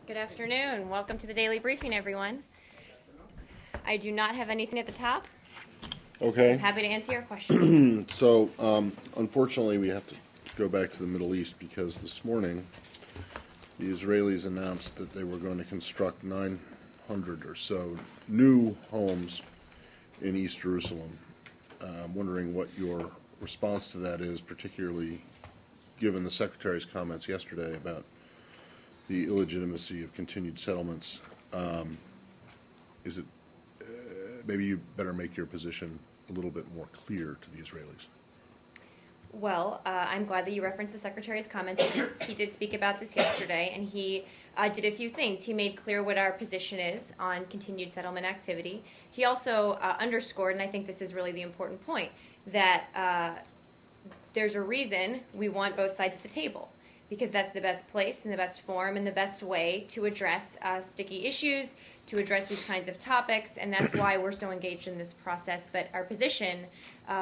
Good afternoon. Welcome to the daily briefing, everyone. I do not have anything at the top. I'm Okay, happy to answer your questions. so unfortunately, we have to go back to the Middle East because this morning the Israelis announced that they were going to construct 900 or so new homes in East Jerusalem. I'm wondering what your response to that is, particularly given the Secretary's comments yesterday about the illegitimacy of continued settlements. Is it maybe you better make your position a little bit more clear to the Israelis? Well, I'm glad that you referenced the Secretary's comments. He did speak about this yesterday, and he did a few things. He made clear what our position is on continued settlement activity. He also underscored, and I think this is really the important point, that there's a reason we want both sides at the table, because that's the best place and the best forum and the best way to address sticky issues, to address these kinds of topics, and that's why we're so engaged in this process. But our position,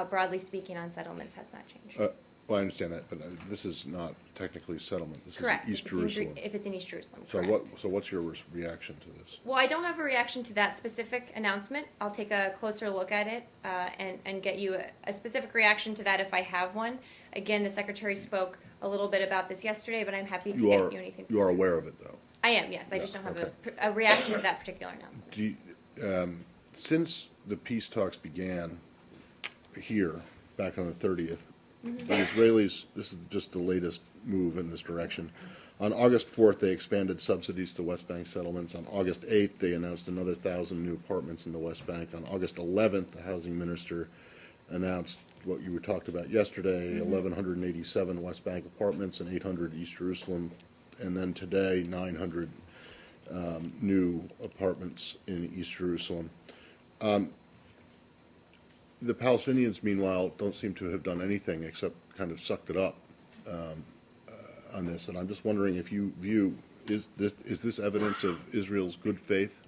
broadly speaking, on settlements has not changed. Well, I understand that, but this is not technically settlement. This Correct. is East Jerusalem. If it's in East Jerusalem, So correct. what's your reaction to this? Well, I don't have a reaction to that specific announcement. I'll take a closer look at it and get you a specific reaction to that if I have one. Again, the Secretary spoke a little bit about this yesterday, but I'm happy to get you anything. You are aware of it, though. I am, yes. I just don't have a reaction to that particular announcement. Since the peace talks began here back on the 30th, the Israelis, this is just the latest move in this direction. On August 4th, they expanded subsidies to West Bank settlements. On August 8th, they announced another 1,000 new apartments in the West Bank. On August 11th, the housing minister announced what you were talked about yesterday, 1,187 West Bank apartments and 800 East Jerusalem. And then today, 900 new apartments in East Jerusalem. The Palestinians, meanwhile, don't seem to have done anything except kind of sucked it up on this. And I'm just wondering if you view, is this evidence of Israel's good faith,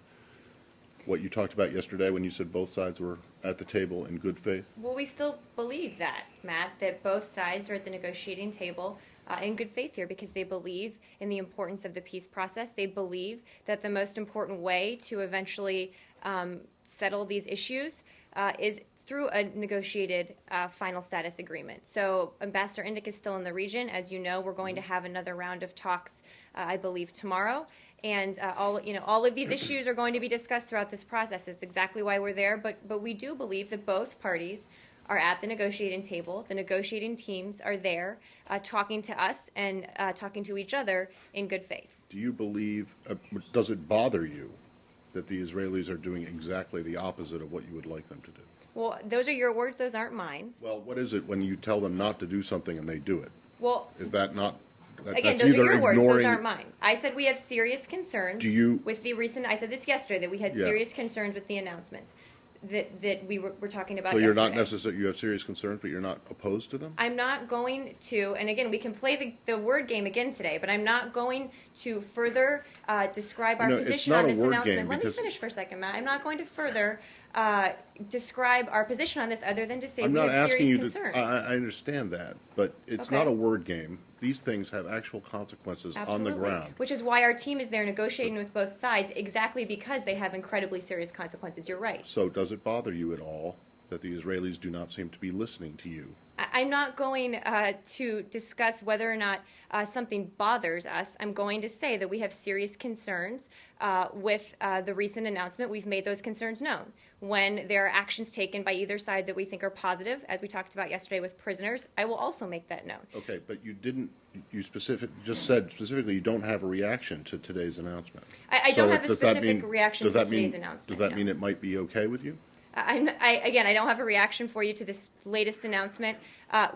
what you talked about yesterday when you said both sides were at the table in good faith? Well, we still believe that, Matt, that both sides are at the negotiating table in good faith here because they believe in the importance of the peace process. They believe that the most important way to eventually settle these issues is through a negotiated final status agreement. So Ambassador Indyk is still in the region. As you know, we're going to have another round of talks, I believe, tomorrow. And all of these issues are going to be discussed throughout this process. It's exactly why we're there. But we do believe that both parties are at the negotiating table. The negotiating teams are there talking to us and talking to each other in good faith. Do you believe, does it bother you that the Israelis are doing exactly the opposite of what you would like them to do? Well, those are your words. Those aren't mine. Well, what is it when you tell them not to do something and they do it? Well, Is that not? again, That's those are either your words. Those ignoring. aren't mine. I said we have serious concerns with the recent. I said this yesterday that we had Yeah. serious concerns with the announcements that we were talking about. So you're not yesterday. necessarily, you have serious concerns, but you're not opposed to them? I'm not going to, and again, we can play the word game again today, but I'm not going to further describe our it's position not on a this word announcement. game Let me because- finish for a second, Matt. I'm not going to further describe our position on this other than to say I'm we not have asking serious you to, concerns. I understand that, but it's Okay. not a word game. These things have actual consequences on the Absolutely. ground. Which is why our team is there negotiating with both sides, exactly because they have incredibly serious consequences. You're right. So does it bother you at all that the Israelis do not seem to be listening to you? I'm not going to discuss whether or not something bothers us. I'm going to say that we have serious concerns with the recent announcement. We've made those concerns known. When there are actions taken by either side that we think are positive, as we talked about yesterday with prisoners, I will also make that known. Okay, but you didn't, just said specifically you don't have a reaction to today's announcement. I So don't have a does that specific mean- reaction does to that mean- today's announcement. Does that no. mean it might be okay with you? Again, I don't have a reaction for you to this latest announcement.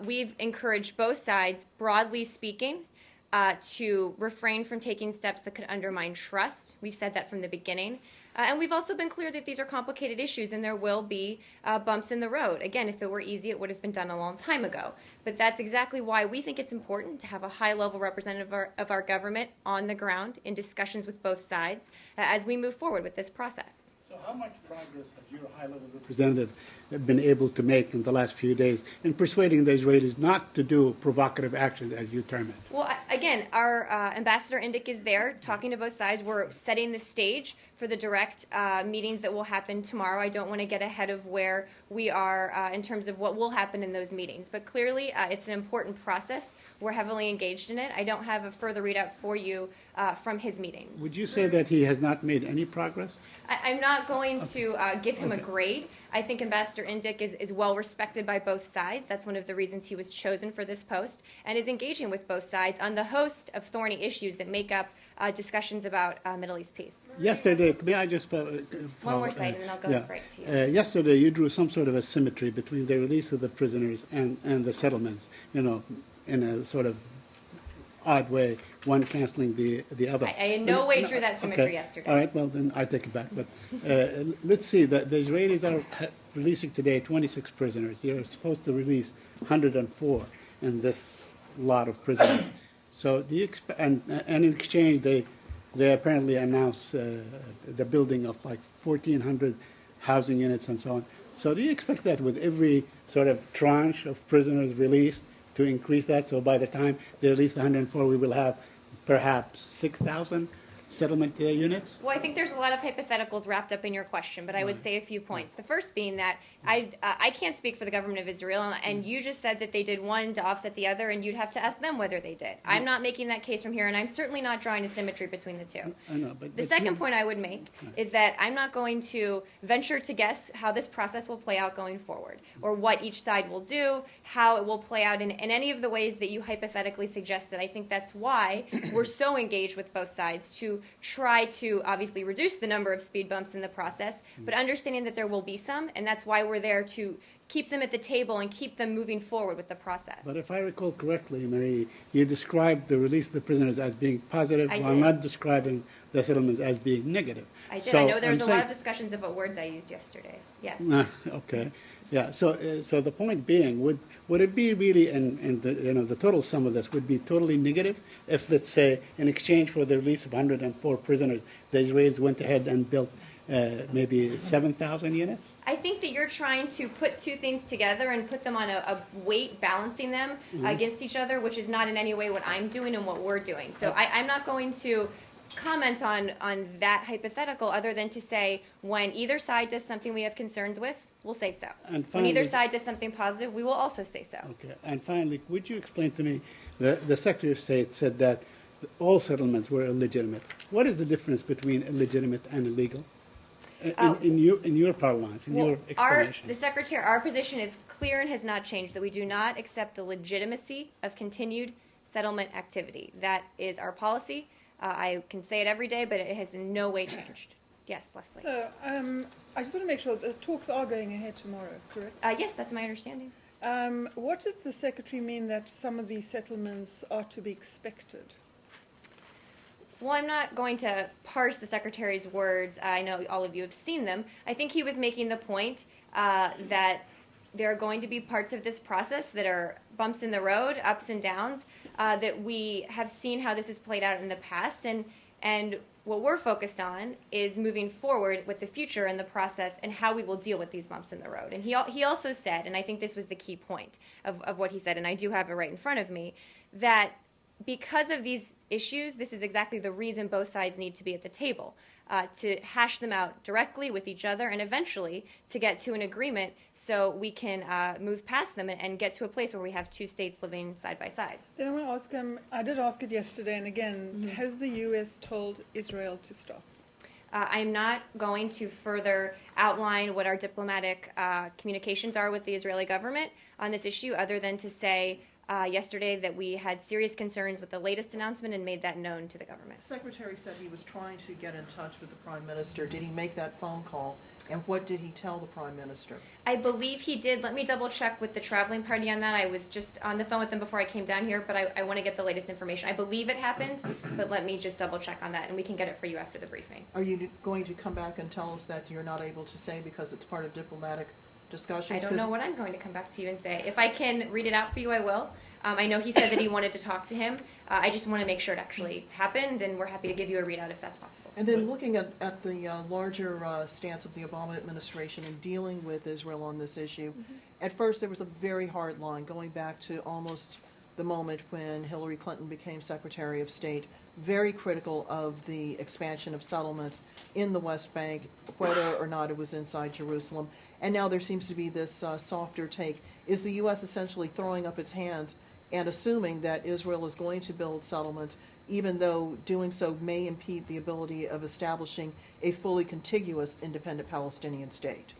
We've encouraged both sides, broadly speaking, to refrain from taking steps that could undermine trust. We've said that from the beginning. And we've also been clear that these are complicated issues and there will be bumps in the road. Again, if it were easy, it would have been done a long time ago. But that's exactly why we think it's important to have a high-level representative of our government on the ground in discussions with both sides as we move forward with this process. So how much progress has your high-level representative been able to make in the last few days in persuading the Israelis not to do provocative actions, as you term it? Well, Again, our Ambassador Indyk is there talking to both sides. We're setting the stage for the direct meetings that will happen tomorrow. I don't want to get ahead of where we are in terms of what will happen in those meetings. But clearly, it's an important process. We're heavily engaged in it. I don't have a further readout for you from his meetings. Would you say that he has not made any progress? I'm not going to give him a grade. I think Ambassador Indyk is well respected by both sides. That's one of the reasons he was chosen for this post, and is engaging with both sides on the host of thorny issues that make up discussions about Middle East peace. Yesterday, may I just follow? One more slide, and then I'll go right to you. Yesterday, you drew some sort of a symmetry between the release of the prisoners and the settlements, you know, in a sort of odd way, one canceling the other. I in no way drew that symmetry okay. yesterday. All right, well, then I take it back. But let's see, the Israelis are releasing today 26 prisoners. You're supposed to release 104 in this lot of prisoners. So do you expect, and in exchange, they apparently announced the building of like 1,400 housing units and so on. So do you expect that with every sort of tranche of prisoners released to increase that? So by the time they release the 104, we will have perhaps 6,000 settlement units? Well, I think there's a lot of hypotheticals wrapped up in your question, but I would say a few points. The first being that I can't speak for the government of Israel, and you just said that they did one to offset the other, and you'd have to ask them whether they did. I'm not making that case from here, and I'm certainly not drawing a symmetry between the two. I know, but The second point I would make is that I'm not going to venture to guess how this process will play out going forward, or what each side will do, how it will play out in any of the ways that you hypothetically suggested. I think that's why we're so engaged with both sides, to try to obviously reduce the number of speed bumps in the process, but understanding that there will be some, and that's why we're there to keep them at the table and keep them moving forward with the process. But if I recall correctly, Marie, you described the release of the prisoners as being positive, I while did. not describing the settlements as being negative. I did. So I know there was I'm a lot saying- of discussions of what words I used yesterday. Yes. Okay, yeah. So the point being, would it be really, in the the total sum of this would be totally negative if, let's say, in exchange for the release of 104 prisoners, the Israelis went ahead and built maybe 7,000 units? I think that you're trying to put two things together and put them on a weight, balancing them against each other, which is not in any way what I'm doing and what we're doing. So I'm not going to comment on that hypothetical other than to say when either side does something we have concerns with, we'll say so. And When either finally- side does something positive, we will also say so. Okay. And finally, would you explain to me, the Secretary of State said that all settlements were illegitimate. What is the difference between illegitimate and illegal? In your parlance, in your explanation. Our position is clear and has not changed, that we do not accept the legitimacy of continued settlement activity. That is our policy. I can say it every day, but it has in no way changed. Yes, Leslie. So I just want to make sure the talks are going ahead tomorrow, correct? Yes, that's my understanding. What does the Secretary mean that some of these settlements are to be expected? Well, I'm not going to parse the Secretary's words. I know all of you have seen them. I think he was making the point that there are going to be parts of this process that are bumps in the road, ups and downs, that we have seen how this has played out in the past. And what we're focused on is moving forward with the future and the process and how we will deal with these bumps in the road. And he also said, and I think this was the key point of what he said, and I do have it right in front of me, that because of these issues, this is exactly the reason both sides need to be at the table, to hash them out directly with each other and eventually to get to an agreement so we can move past them and get to a place where we have two states living side by side. Then I want to ask him, I did ask it yesterday and again, has the U.S. told Israel to stop? I'm not going to further outline what our diplomatic communications are with the Israeli government on this issue other than to say yesterday that we had serious concerns with the latest announcement and made that known to the government. The Secretary said he was trying to get in touch with the Prime Minister. Did he make that phone call? And what did he tell the Prime Minister? I believe he did. Let me double check with the traveling party on that. I was just on the phone with them before I came down here, but I want to get the latest information. I believe it happened, but let me just double check on that, and we can get it for you after the briefing. Are you going to come back and tell us that you're not able to say because it's part of diplomatic discussions? I don't know what I'm going to come back to you and say. If I can read it out for you, I will. I know he said that he wanted to talk to him. I just want to make sure it actually happened, and we're happy to give you a readout if that's possible. And then looking at the larger stance of the Obama administration in dealing with Israel on this issue, at first there was a very hard line going back to almost the moment when Hillary Clinton became Secretary of State, very critical of the expansion of settlements in the West Bank, whether or not it was inside Jerusalem. And now there seems to be this softer take. Is the U.S. essentially throwing up its hands and assuming that Israel is going to build settlements, even though doing so may impede the ability of establishing a fully contiguous independent Palestinian state?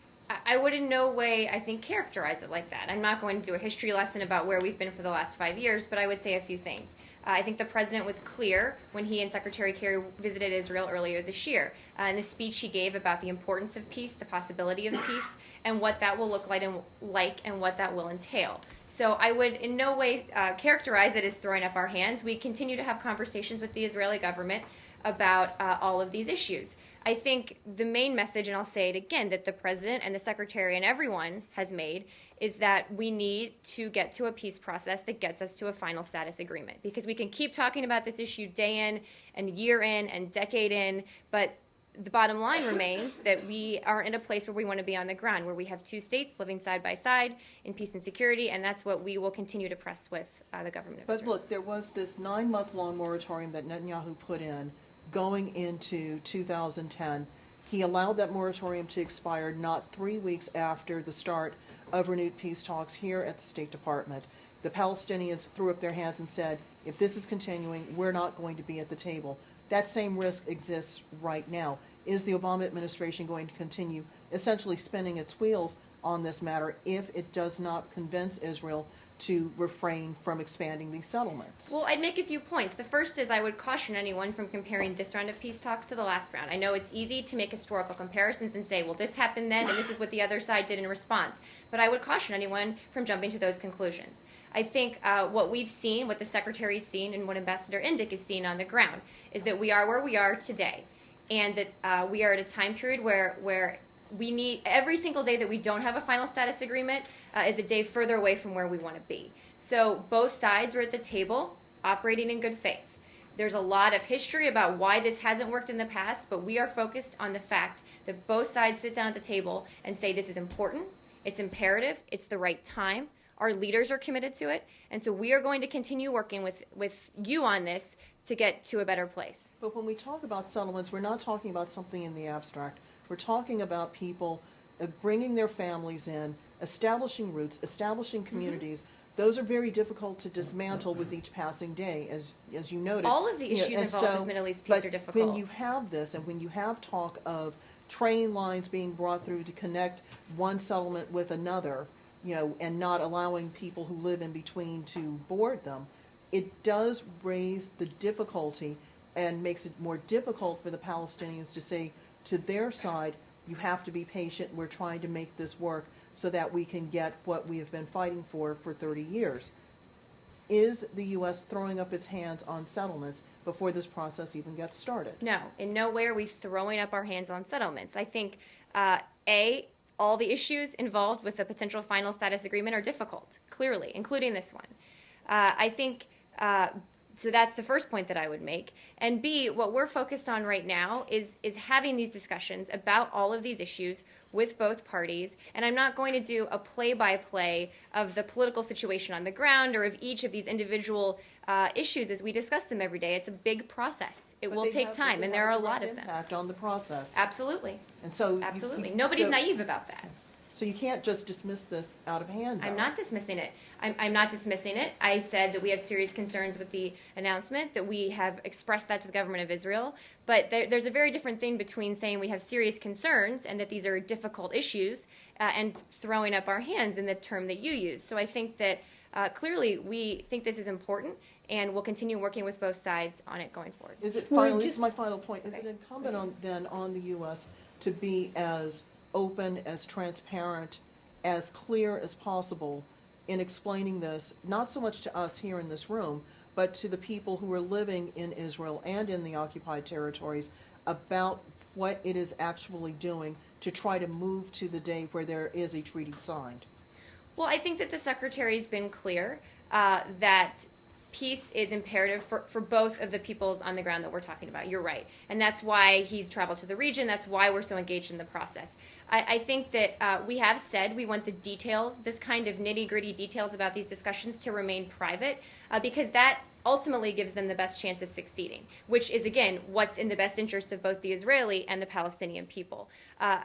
I would in no way, I think, characterize it like that. I'm not going to do a history lesson about where we've been for the last 5 years, but I would say a few things. I think the president was clear when he and Secretary Kerry visited Israel earlier this year in the speech he gave about the importance of peace, the possibility of peace, and what that will look like and what that will entail. So I would in no way characterize it as throwing up our hands. We continue to have conversations with the Israeli government about all of these issues. I think the main message, and I'll say it again, that the president and the secretary and everyone has made is that we need to get to a peace process that gets us to a final status agreement. Because we can keep talking about this issue day in and year in and decade in, but the bottom line remains that we are in a place where we want to be on the ground, where we have two states living side by side in peace and security, and that's what we will continue to press with the government of But Israel. look, there was this 9-month-long moratorium that Netanyahu put in going into 2010. He allowed that moratorium to expire not 3 weeks after the start of renewed peace talks here at the State Department. The Palestinians threw up their hands and said, if this is continuing, we're not going to be at the table. That same risk exists right now. Is the Obama administration going to continue essentially spinning its wheels on this matter if it does not convince Israel to refrain from expanding these settlements? Well, I'd make a few points. The first is I would caution anyone from comparing this round of peace talks to the last round. I know it's easy to make historical comparisons and say, well, this happened then, and this is what the other side did in response. But I would caution anyone from jumping to those conclusions. I think what we've seen, what the Secretary's seen, and what Ambassador Indyk has seen on the ground is that we are where we are today, and that we are at a time period where we need, every single day that we don't have a final status agreement is a day further away from where we want to be. So both sides are at the table operating in good faith. There's a lot of history about why this hasn't worked in the past, but we are focused on the fact that both sides sit down at the table and say this is important, it's imperative, it's the right time. Our leaders are committed to it, and so we are going to continue working with you on this to get to a better place. But when we talk about settlements, we're not talking about something in the abstract. We're talking about people bringing their families in, establishing roots, establishing communities. Those are very difficult to dismantle with each passing day, as you noted. All of the You know, issues and involved with Middle East peace but are difficult. when you have this, and when you have talk of train lines being brought through to connect one settlement with another, you know, and not allowing people who live in between to board them, it does raise the difficulty and makes it more difficult for the Palestinians to say to their side, you have to be patient, we're trying to make this work so that we can get what we have been fighting for 30 years. Is the U.S. throwing up its hands on settlements before this process even gets started? No, in no way are we throwing up our hands on settlements. I think, all the issues involved with a potential final status agreement are difficult, clearly, including this one. I think, so that's the first point that I would make. And B, what we're focused on right now is having these discussions about all of these issues with both parties. And I'm not going to do a play-by-play of the political situation on the ground or of each of these individual issues as we discuss them every day. It's a big process. It will take time, and there are a lot of them. Impact on the process. Absolutely. And so Absolutely. Nobody's naive about that. So you can't just dismiss this out of hand, though. I'm not dismissing it. I'm not dismissing it. I said that we have serious concerns with the announcement, that we have expressed that to the government of Israel. But there's a very different thing between saying we have serious concerns and that these are difficult issues and throwing up our hands in the term that you use. So I think that clearly we think this is important, and we'll continue working with both sides on it going forward. Is it finally, this is my final point, is it incumbent on the U.S. to be as open, as transparent, as clear as possible in explaining this, not so much to us here in this room, but to the people who are living in Israel and in the occupied territories about what it is actually doing to try to move to the day where there is a treaty signed? Well, I think that the Secretary's been clear that peace is imperative for both of the peoples on the ground that we're talking about. You're right. And that's why he's traveled to the region. That's why we're so engaged in the process. I think that we have said we want the details, this kind of nitty-gritty details about these discussions to remain private, because that ultimately gives them the best chance of succeeding, which is, again, what's in the best interest of both the Israeli and the Palestinian people.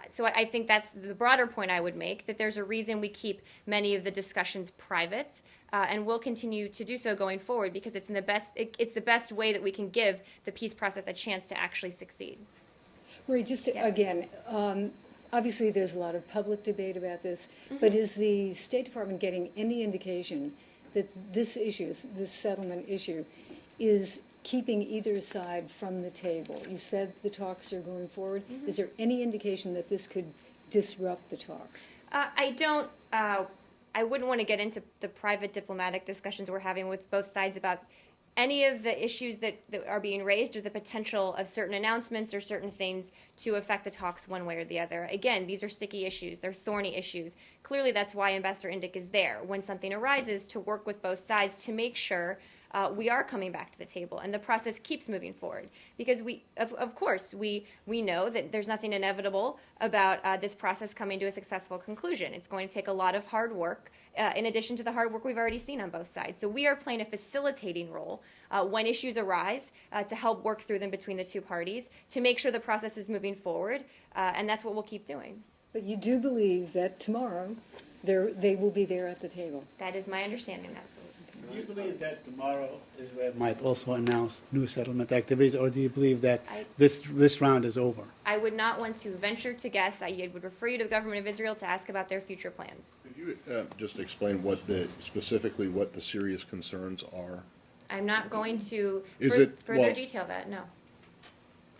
So I think that's the broader point I would make, that there's a reason we keep many of the discussions private, and we'll continue to do so going forward, because it's it's the best way that we can give the peace process a chance to actually succeed. Marie, just Yes. again, obviously there's a lot of public debate about this, but is the State Department getting any indication that this issue, this settlement issue, is keeping either side from the table? You said the talks are going forward. Is there any indication that this could disrupt the talks? I wouldn't want to get into the private diplomatic discussions we're having with both sides about any of the issues that are being raised, or the potential of certain announcements or certain things to affect the talks one way or the other. Again, these are sticky issues. They're thorny issues. Clearly, that's why Ambassador Indyk is there when something arises, to work with both sides to make sure we are coming back to the table and the process keeps moving forward. Because of course, we know that there's nothing inevitable about this process coming to a successful conclusion. It's going to take a lot of hard work, in addition to the hard work we've already seen on both sides. So we are playing a facilitating role when issues arise, to help work through them between the two parties, to make sure the process is moving forward, and that's what we'll keep doing. But you do believe that tomorrow they will be there at the table? That is my understanding, absolutely. Do you believe that tomorrow Israel might also announce new settlement activities, or do you believe that this round is over? I would not want to venture to guess. I would refer you to the government of Israel to ask about their future plans. Could you just explain specifically what the serious concerns are? I'm not going to further detail that, no.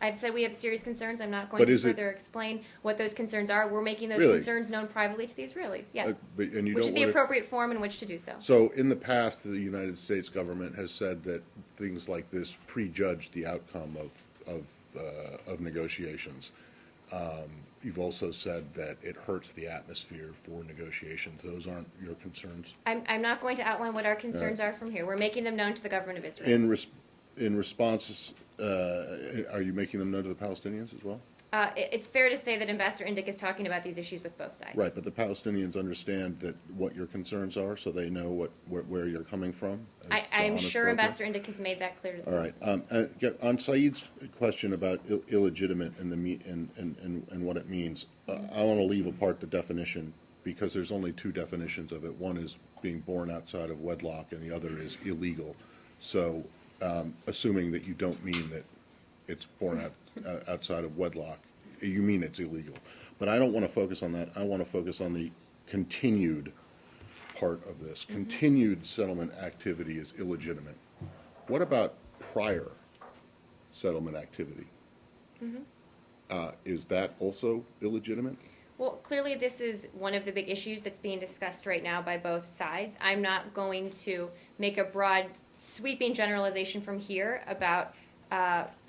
I've said we have serious concerns. I'm not going to further explain what those concerns are. We're making those concerns known privately to the Israelis, yes. Which is the appropriate forum in which to do so. So in the past, the United States government has said that things like this prejudge the outcome of negotiations. You've also said that it hurts the atmosphere for negotiations. Those aren't your concerns? I'm not going to outline what our concerns are from here. We're making them known to the government of Israel. In response, are you making them known to the Palestinians as well? It's fair to say that Ambassador Indyk is talking about these issues with both sides. Right, but the Palestinians understand what your concerns are, so they know where you're coming from? I'm sure Ambassador Indyk has made that clear to them. All right. On Saeed's question about illegitimate and what it means, I want to leave apart the definition, because there's only two definitions of it. One is being born outside of wedlock, and the other is illegal. So assuming that you don't mean that it's born outside of wedlock, you mean it's illegal. But I don't want to focus on that. I want to focus on the continued part of this. Continued settlement activity is illegitimate. What about prior settlement activity? Is that also illegitimate? Well, clearly this is one of the big issues that's being discussed right now by both sides. I'm not going to make a broad, sweeping generalization from here about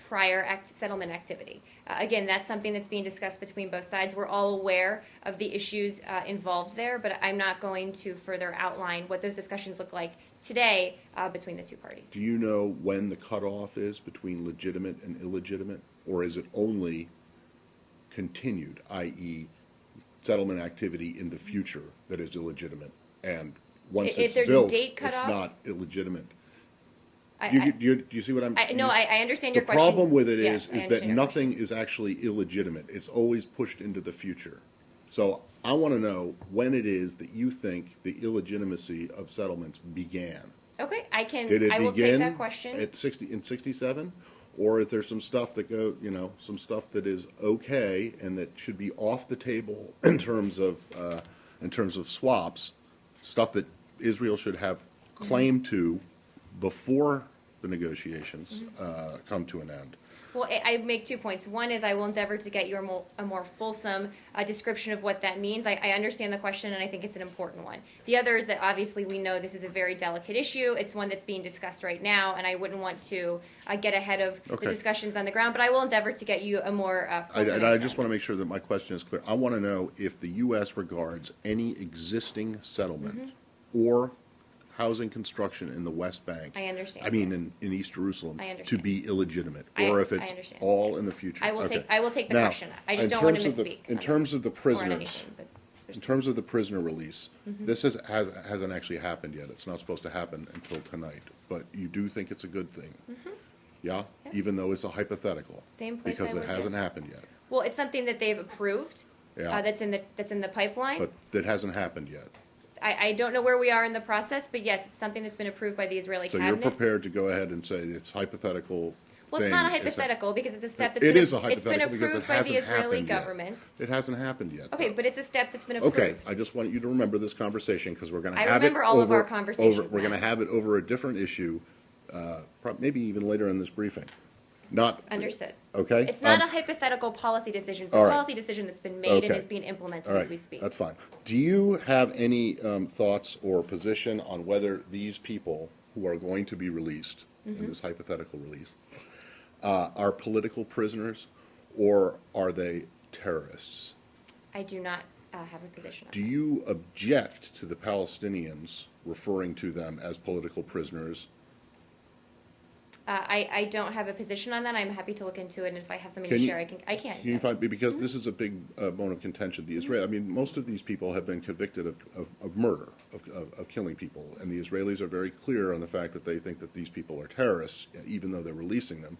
prior settlement activity. Again, that's something that's being discussed between both sides. We're all aware of the issues involved there, but I'm not going to further outline what those discussions look like today between the two parties. Do you know when the cutoff is between legitimate and illegitimate? Or is it only continued, i.e., settlement activity in the future that is illegitimate, and once it's built, it's not illegitimate? Do you see what I'm saying? No, I understand your question. The problem with it Yes, is that nothing is actually illegitimate. It's always pushed into the future. So I want to know when it is that you think the illegitimacy of settlements began. Okay, I will take begin that question. in 67? Or is there some stuff that some stuff that is okay and that should be off the table in terms of swaps, stuff that Israel should have claim to before the negotiations come to an end? Well, I make 2 points. One is I will endeavor to get you a more fulsome description of what that means. I understand the question, and I think it's an important one. The other is that obviously we know this is a very delicate issue. It's one that's being discussed right now, and I wouldn't want to get ahead of the discussions on the ground, but I will endeavor to get you a more fulsome answer. I just want to make sure that my question is clear. I want to know if the U.S. regards any existing settlement or housing construction in the West Bank. I understand, I mean, yes. in East Jerusalem. I To understand. be illegitimate, I- or if I it's understand, all yes. in the future. I will Okay. take the Now, question. I just in don't want to terms of the- misspeak. In on terms this of the or on prisoners, anything, but in terms of the prisoner release, Mm-hmm. this hasn't actually happened yet. It's not supposed to happen until tonight. But you do think it's a good thing? Yeah? Even though it's a hypothetical? Same place I Because it was hasn't just- happened yet. Well, it's something that they've approved. Yeah. That's in the pipeline. But that hasn't happened yet. I don't know where we are in the process, but yes, it's something that's been approved by the Israeli So cabinet. you're prepared to go ahead and say it's hypothetical Well, it's thing not a is that- hypothetical because it's a step that's It been, is a it's been hypothetical because it approved by the hasn't Israeli happened yet. government. It hasn't happened yet. Okay, though. but it's a step that's been approved. Okay, I just want you to remember this conversation because we're going to I have it remember all of our over- conversations, We're going to Matt. have it over a different issue, maybe even later in this briefing. Not. Understood. Okay? It's not a hypothetical policy decision. It's a all right. policy decision that's been made and Okay. is being implemented All as right, we speak. that's fine. Do you have any thoughts or position on whether these people who are going to be released Mm-hmm. in this hypothetical release are political prisoners or are they terrorists? I do not have a position on Do that. you object to the Palestinians referring to them as political prisoners? I don't have a position on that. I'm happy to look into it, and if I have something Can to you- share, I can. Can you Yes. find, because this is a big bone of contention, the Israel, I mean, most of these people have been convicted of murder, of killing people, and the Israelis are very clear on the fact that they think that these people are terrorists, even though they're releasing them.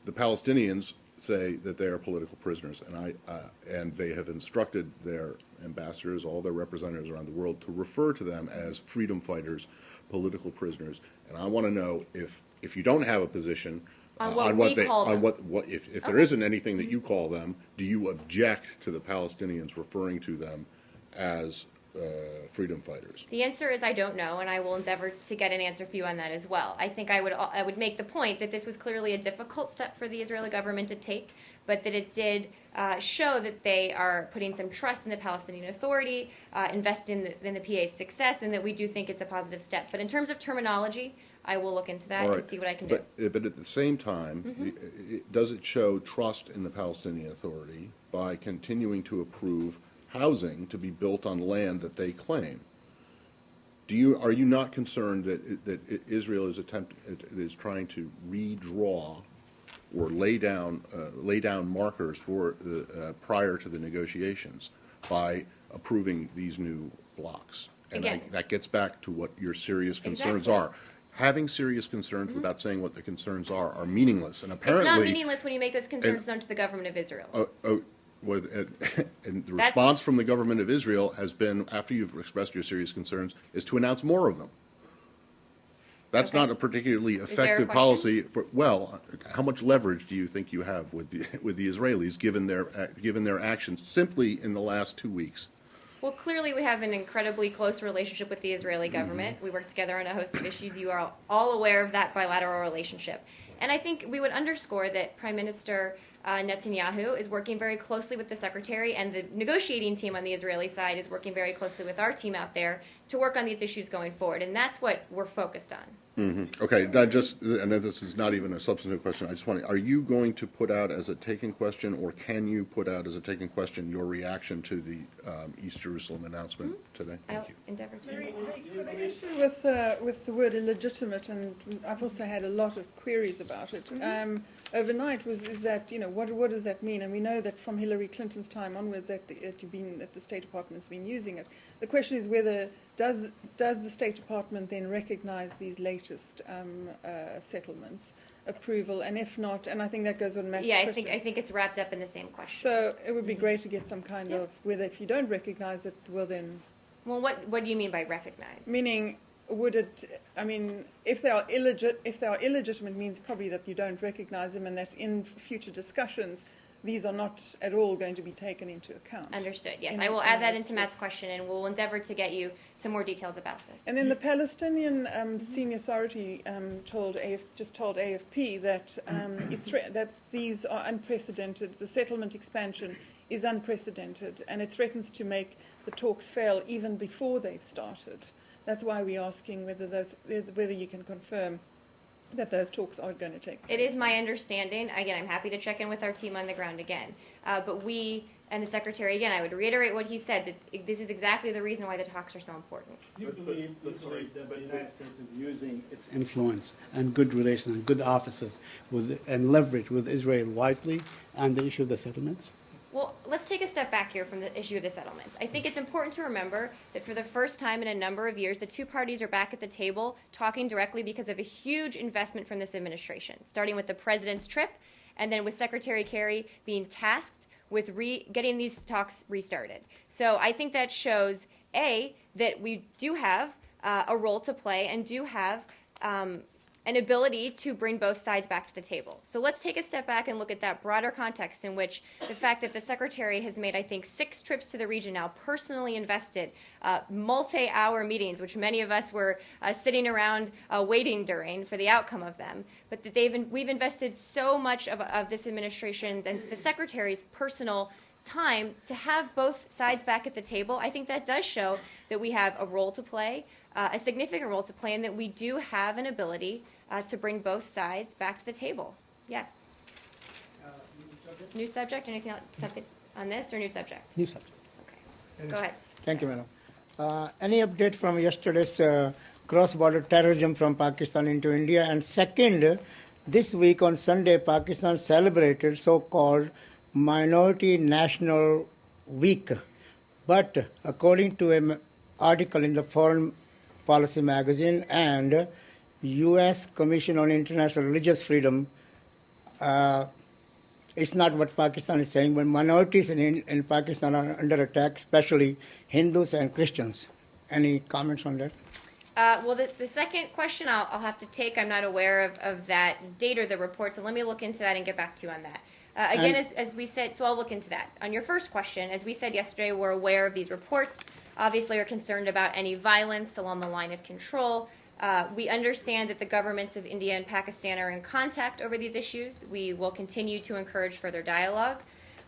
The Palestinians say that they are political prisoners, and they have instructed their ambassadors, all their representatives around the world, to refer to them as freedom fighters, political prisoners. And I want to know if you don't have a position On what what we they, call on them. what if there isn't anything that you call them, do you object to the Palestinians referring to them as freedom fighters? The answer is I don't know, and I will endeavor to get an answer for you on that as well. I think I would make the point that this was clearly a difficult step for the Israeli government to take, but that it did show that they are putting some trust in the Palestinian Authority, invest in the PA's success, and that we do think it's a positive step. But in terms of terminology, I will look into that All and right. see what I can do. But at the same time, does it show trust in the Palestinian Authority by continuing to approve housing to be built on land that they claim? Are you not concerned that Israel is trying to redraw or lay down markers for prior to the negotiations by approving these new blocks? And Again. that gets back to what your serious concerns Exactly. are. Having serious concerns without saying what the concerns are meaningless. And apparently, It's not meaningless when you make those concerns known to the government of Israel. and the response from the government of Israel has been, after you've expressed your serious concerns, is to announce more of them. That's Okay. not a particularly there a effective question? policy. Well, how much leverage do you think you have with the Israelis given their actions simply in the last 2 weeks? Well, clearly we have an incredibly close relationship with the Israeli government. We work together on a host of issues. You are all aware of that bilateral relationship. And I think we would underscore that Prime Minister Netanyahu is working very closely with the Secretary, and the negotiating team on the Israeli side is working very closely with our team out there to work on these issues going forward. And that's what we're focused on. Okay, and this is not even a substantive question. I just want to, are you going to put out as a taken question, or can you put out as a taken question your reaction to the East Jerusalem announcement today? I'll Thank you. endeavor to. The issue with the word illegitimate, and I've also had a lot of queries about it, overnight is that, what does that mean? And we know that from Hillary Clinton's time onward that the State Department has been using it. The question is whether does the State Department then recognise these latest settlements approval, and if not, and I think that goes on Matt's Yeah, question. I think it's wrapped up in the same question. So it would be great to get some kind of whether, if you don't recognise it, well then, Well, what do you mean by recognize? meaning would it? I mean, if they are illegitimate, means probably that you don't recognise them, and that in future discussions these are not at all going to be taken into account. Understood. Yes, in- I will in add that those into Matt's talks. question, and we'll endeavor to get you some more details about this. And then the Palestinian senior authority told AFP that that these are unprecedented. The settlement expansion is unprecedented, and it threatens to make the talks fail even before they've started. That's why we're asking whether you can confirm that those talks are going to take place. It is my understanding, again, I'm happy to check in with our team on the ground again, but we and the Secretary, again, I would reiterate what he said, that this is exactly the reason why the talks are so important. You believe that the United States is using its influence and good relations and good offices and leverage with Israel wisely on the issue of the settlements? Well, let's take a step back here from the issue of the settlements. I think it's important to remember that for the first time in a number of years, the two parties are back at the table talking directly because of a huge investment from this administration, starting with the president's trip and then with Secretary Kerry being tasked with getting these talks restarted. So I think that shows, A, that we do have a role to play and do have an ability to bring both sides back to the table. So let's take a step back and look at that broader context in which the fact that the Secretary has made, I think, 6 trips to the region now, personally invested, multi-hour meetings, which many of us were sitting around waiting during for the outcome of them, but that we've invested so much of this administration's and the Secretary's personal time to have both sides back at the table. I think that does show that we have a role to play, a significant role to play, and that we do have an ability to bring both sides back to the table. Yes. New subject? Anything else? Something on this or new subject? New subject. Okay. Go ahead. Thank you, madam. Any update from yesterday's cross-border terrorism from Pakistan into India? And second, this week on Sunday, Pakistan celebrated so-called Minority National Week. But according to an article in the Foreign Policy magazine and U.S. Commission on International Religious Freedom, it's not what Pakistan is saying, but minorities in Pakistan are under attack, especially Hindus and Christians. Any comments on that? Well, the second question I'll have to take. I'm not aware of that date or the report, so let me look into that and get back to you on that. Again, as we said, so I'll look into that. On your first question, as we said yesterday, we're aware of these reports. Obviously, are concerned about any violence along the line of control. We understand that the governments of India and Pakistan are in contact over these issues. We will continue to encourage further dialogue.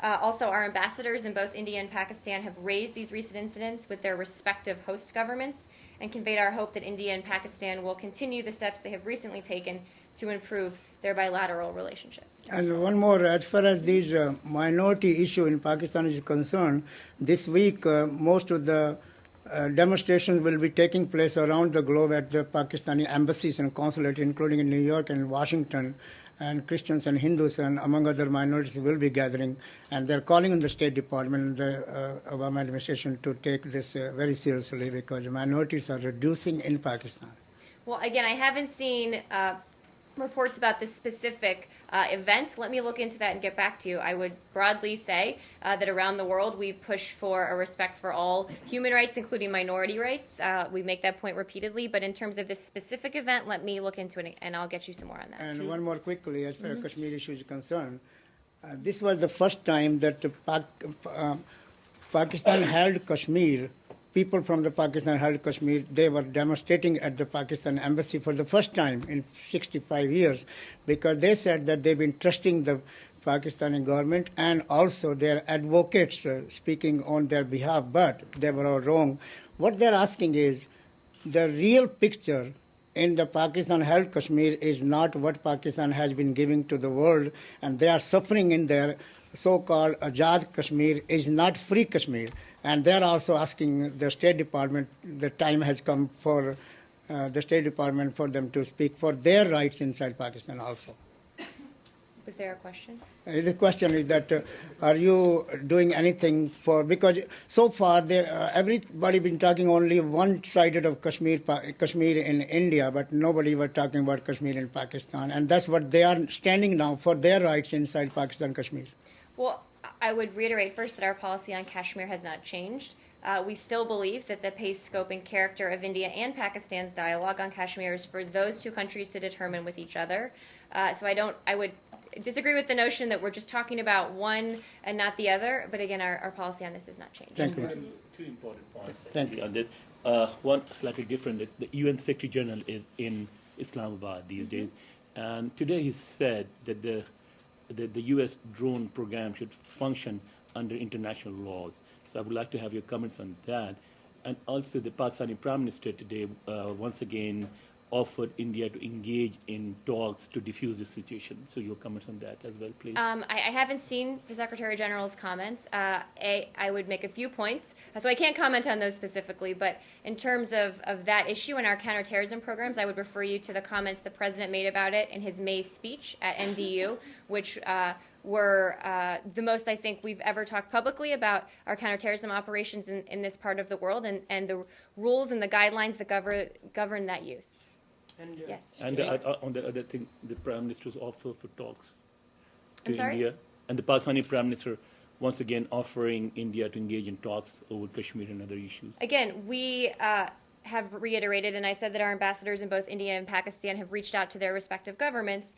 Also, our ambassadors in both India and Pakistan have raised these recent incidents with their respective host governments and conveyed our hope that India and Pakistan will continue the steps they have recently taken to improve their bilateral relationship. And one more, as far as these minority issue in Pakistan is concerned, this week most of the demonstrations will be taking place around the globe at the Pakistani embassies and consulate, including in New York and Washington, and Christians and Hindus and among other minorities will be gathering, and they're calling on the State Department and the Obama administration to take this very seriously because minorities are reducing in Pakistan. Well, again, I haven't seen reports about this specific event. Let me look into that and get back to you. I would broadly say that around the world we push for a respect for all human rights, including minority rights. We make that point repeatedly, but in terms of this specific event, let me look into it and I'll get you some more on that. And one more quickly, as far as Kashmir issue is concerned, this was the first time that Pakistan held Kashmir. People from the Pakistan held Kashmir. They were demonstrating at the Pakistan embassy for the first time in 65 years because they said that they've been trusting the Pakistani government and also their advocates speaking on their behalf, but they were all wrong. What they're asking is the real picture in the Pakistan held Kashmir is not what Pakistan has been giving to the world, and they are suffering in their so-called Azad Kashmir is not free Kashmir. And they're also asking the State Department, the time has come for the State Department for them to speak for their rights inside Pakistan also. Was there a question? The question is that are you doing anything for, because so far everybody been talking only one-sided of Kashmir in India, but nobody was talking about Kashmir in Pakistan. And that's what they are standing now for their rights inside Pakistan, Kashmir. Well, I would reiterate first that our policy on Kashmir has not changed. We still believe that the pace, scope, and character of India and Pakistan's dialogue on Kashmir is for those two countries to determine with each other. So I would disagree with the notion that we're just talking about one and not the other. But again, our policy on this has not changed. Thank you. Two important points Thank you. on this. One slightly different. The UN Secretary General is in Islamabad these days, and today he said that the U.S. drone program should function under international laws. So I would like to have your comments on that. And also the Pakistani Prime Minister today once again offered India to engage in talks to diffuse the situation. So your comments on that as well, please. I haven't seen the Secretary General's comments. I would make a few points, so I can't comment on those specifically, but in terms of that issue and our counterterrorism programs, I would refer you to the comments the President made about it in his May speech at NDU, which were the most I think we've ever talked publicly about our counterterrorism operations in this part of the world and the rules and the guidelines that govern that use. And, Yes. And on the other thing, the Prime Minister's offer for talks to I'm sorry? India, and the Pakistani Prime Minister once again offering India to engage in talks over Kashmir and other issues. Again, we have reiterated, and I said that our ambassadors in both India and Pakistan have reached out to their respective governments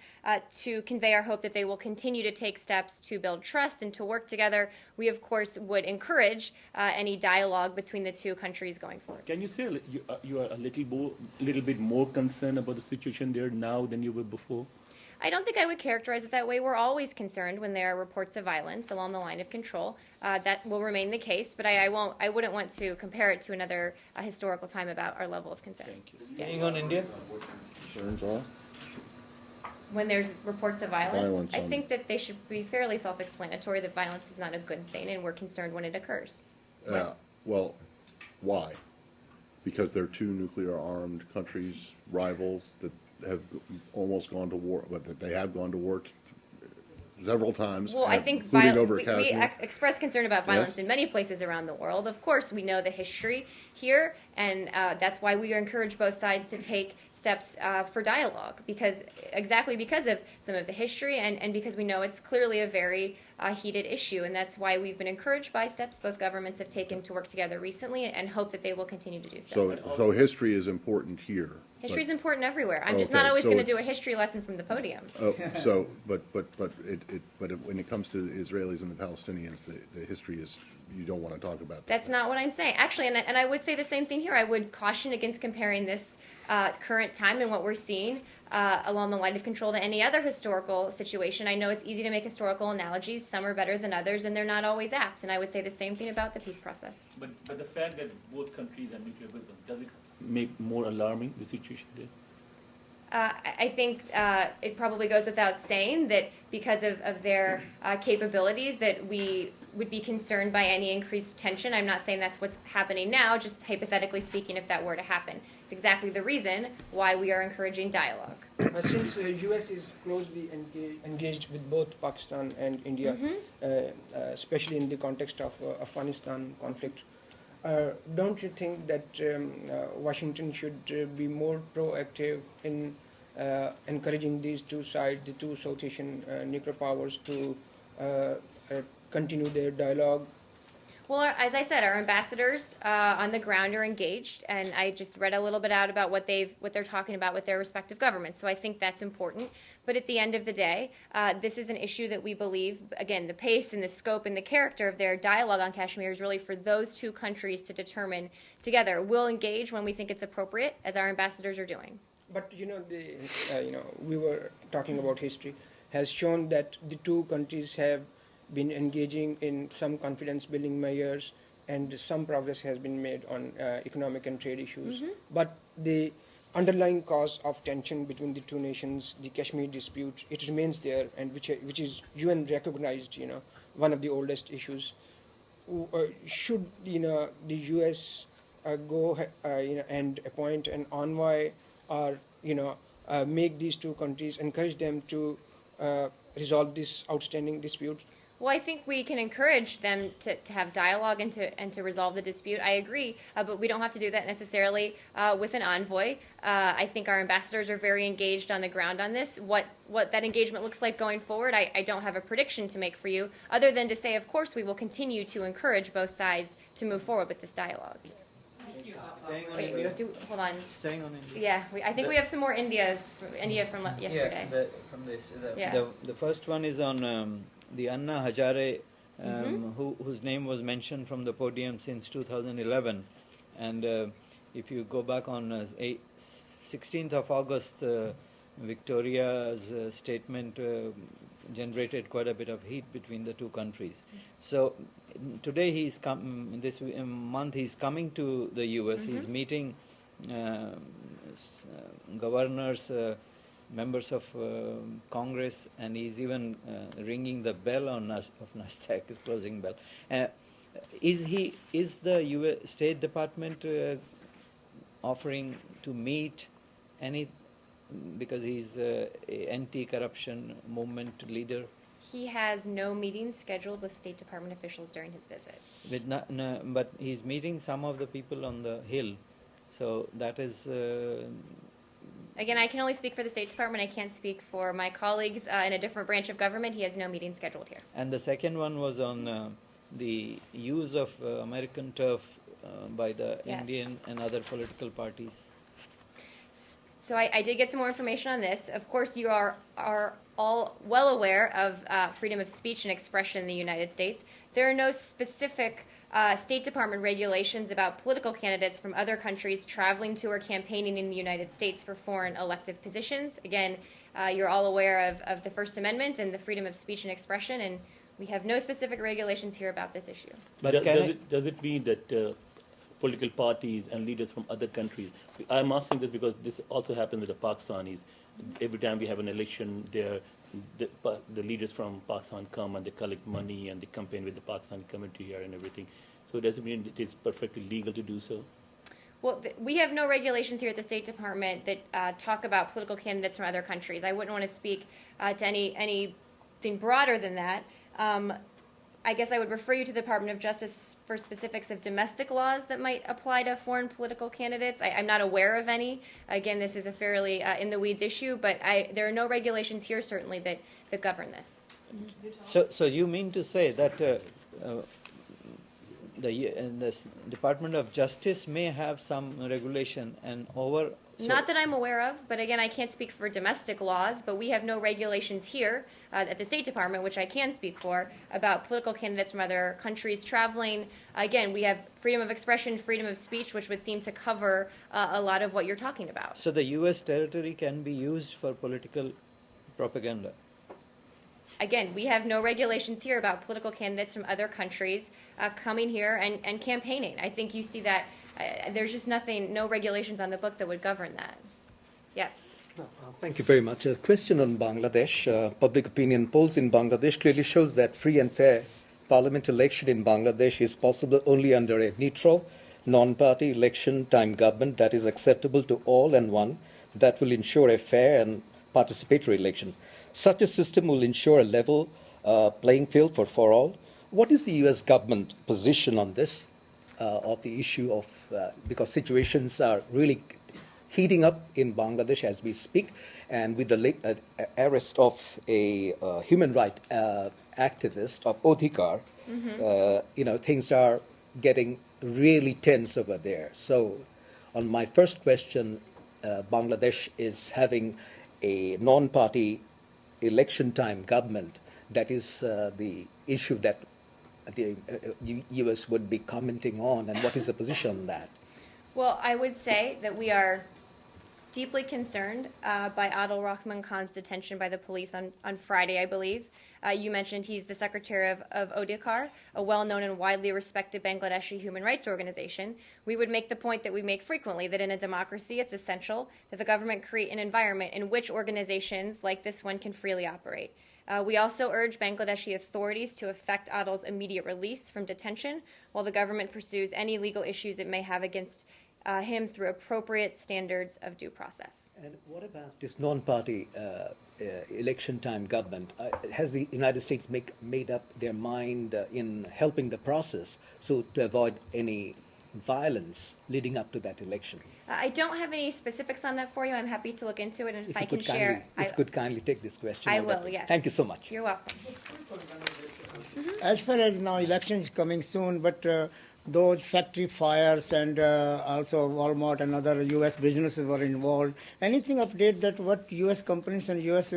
to convey our hope that they will continue to take steps to build trust and to work together. We, of course, would encourage any dialogue between the two countries going forward. Can you say you are a little bit more concerned about the situation there now than you were before? I don't think I would characterize it that way. We're always concerned when there are reports of violence along the line of control. That will remain the case, but I wouldn't want to compare it to another historical time about our level of concern. Thank you. staying on India, Concerns are? When there's reports of violence, Violence I on- think that they should be fairly self-explanatory that violence is not a good thing, and we're concerned when it occurs. Yes. Well, why? Because they're two nuclear-armed countries, rivals that have almost gone to war, but that they have gone to war several times, Well, I think including over we Kashmir. express concern about violence Yes. in many places around the world. Of course, we know the history here, and that's why we encourage both sides to take steps for dialogue, exactly because of some of the history and because we know it's clearly a very heated issue, and that's why we've been encouraged by steps both governments have taken to work together recently and hope that they will continue to do so. So history is important here. History is important everywhere. I'm just Okay, not always so going to do a it's- history lesson from the podium. But when it comes to the Israelis and the Palestinians, the history is, you don't want to talk about that. That's not what I'm saying. Actually, and I would say the same thing here. I would caution against comparing this current time and what we're seeing along the line of control to any other historical situation. I know it's easy to make historical analogies. Some are better than others, and they're not always apt. And I would say the same thing about the peace process. But the fact that both countries have nuclear weapons, does it make more alarming the situation there? I think it probably goes without saying that because of their capabilities that we would be concerned by any increased tension. I'm not saying that's what's happening now, just hypothetically speaking, if that were to happen. It's exactly the reason why we are encouraging dialogue. since U.S. is closely engaged with both Pakistan and India, especially in the context of Afghanistan conflict, don't you think that Washington should be more proactive in encouraging these two sides, the two South Asian nuclear powers, to continue their dialogue? Well, as I said, our ambassadors on the ground are engaged, and I just read a little bit out about what they're talking about with their respective governments. So I think that's important. But at the end of the day, this is an issue that we believe, again, the pace and the scope and the character of their dialogue on Kashmir is really for those two countries to determine together. We'll engage when we think it's appropriate, as our ambassadors are doing. But we were talking about history, has shown that the two countries have been engaging in some confidence-building measures, and some progress has been made on economic and trade issues. But the underlying cause of tension between the two nations, the Kashmir dispute, it remains there, and which is UN recognized, one of the oldest issues. Should the US go and appoint an envoy, or make these two countries, encourage them to resolve this outstanding dispute? Well, I think we can encourage them to have dialogue and to resolve the dispute. I agree, but we don't have to do that necessarily with an envoy. I think our ambassadors are very engaged on the ground on this. What that engagement looks like going forward, I don't have a prediction to make for you, other than to say, of course, we will continue to encourage both sides to move forward with this dialogue. Staying on Wait, India. hold on. Staying on India. Yeah, I think we have some more India from yesterday. Yeah, Yeah. the first one is on the Anna Hazare, whose name was mentioned from the podium since 2011. And if you go back on 16th of August, Victoria's statement generated quite a bit of heat between the two countries. So today this month he's coming to the US. He's meeting governors, members of Congress, and he's even ringing the bell on of Nasdaq, closing bell. Is the US State Department offering to meet any, because he's a anti-corruption movement leader? He has no meetings scheduled with State Department officials during his visit. But he's meeting some of the people on the Hill, so that is. Again, I can only speak for the State Department. I can't speak for my colleagues in a different branch of government. He has no meetings scheduled here. And the second one was on the use of American turf by the Yes. Indian and other political parties. So I did get some more information on this. Of course, you are all well aware of freedom of speech and expression in the United States. There are no specific State Department regulations about political candidates from other countries traveling to or campaigning in the United States for foreign elective positions. Again, you're all aware of the First Amendment and the freedom of speech and expression, and we have no specific regulations here about this issue. But does it mean that political parties and leaders from other countries? I'm asking this because this also happens with the Pakistanis. Every time we have an election, the leaders from Pakistan come and they collect money and they campaign with the Pakistani community here and everything. So does it mean it is perfectly legal to do so? Well, we have no regulations here at the State Department that talk about political candidates from other countries. I wouldn't want to speak to anything broader than that. I guess I would refer you to the Department of Justice for specifics of domestic laws that might apply to foreign political candidates. I'm not aware of any. Again, this is a fairly in-the-weeds issue, but there are no regulations here, certainly, that govern this. So you mean to say that the Department of Justice may have some regulation and over... Not that I'm aware of, but again, I can't speak for domestic laws, but we have no regulations here at the State Department, which I can speak for, about political candidates from other countries traveling. Again, we have freedom of expression, freedom of speech, which would seem to cover a lot of what you're talking about. So the U.S. territory can be used for political propaganda? Again, we have no regulations here about political candidates from other countries coming here and campaigning. I think you see that there's just no regulations on the book that would govern that. Yes. Thank you very much. A question on Bangladesh. Public opinion polls in Bangladesh clearly shows that free and fair parliament election in Bangladesh is possible only under a neutral, non-party election time government that is acceptable to all and one that will ensure a fair and participatory election. Such a system will ensure a level playing field for all. What is the U.S. government position on this, of the issue of, because situations are really heating up in Bangladesh as we speak, and with the arrest of a human rights activist of Odhikar, things are getting really tense over there. So on my first question, Bangladesh is having a non-party election time government. That is the issue that the U.S. would be commenting on, and what is the position on that? Well, I would say that we are deeply concerned by Adil Rahman Khan's detention by the police on Friday, I believe. You mentioned he's the secretary of Odhikar, a well-known and widely respected Bangladeshi human rights organization. We would make the point that we make frequently, that in a democracy it's essential that the government create an environment in which organizations like this one can freely operate. We also urge Bangladeshi authorities to effect Adil's immediate release from detention while the government pursues any legal issues it may have against him through appropriate standards of due process. And what about this non-party election time government? Has the United States made up their mind in helping the process so to avoid any violence leading up to that election? I don't have any specifics on that for you. I'm happy to look into it, and if I can share... If you could kindly take this question. I will, yes. Thank you so much. You're welcome. As far as now election is coming soon, but those factory fires and also Walmart and other U.S. businesses were involved. Anything update that what U.S. companies and U.S.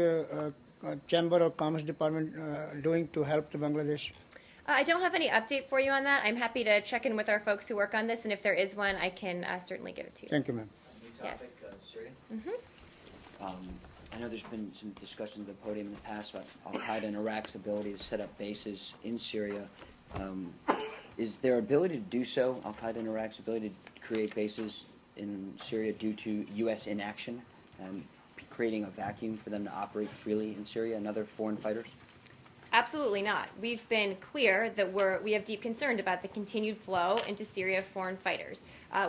Chamber of Commerce Department doing to help the Bangladesh? I don't have any update for you on that. I'm happy to check in with our folks who work on this, and if there is one, I can certainly give it to you. Thank you, ma'am. Yes. Syria. I know there's been some discussion at the podium in the past about Al-Qaeda and Iraq's ability to set up bases in Syria. Is their ability to do so, Al-Qaeda and Iraq's ability to create bases, in Syria due to U.S. inaction, creating a vacuum for them to operate freely in Syria and other foreign fighters? Absolutely not. We've been clear that we have deep concern about the continued flow into Syria of foreign fighters.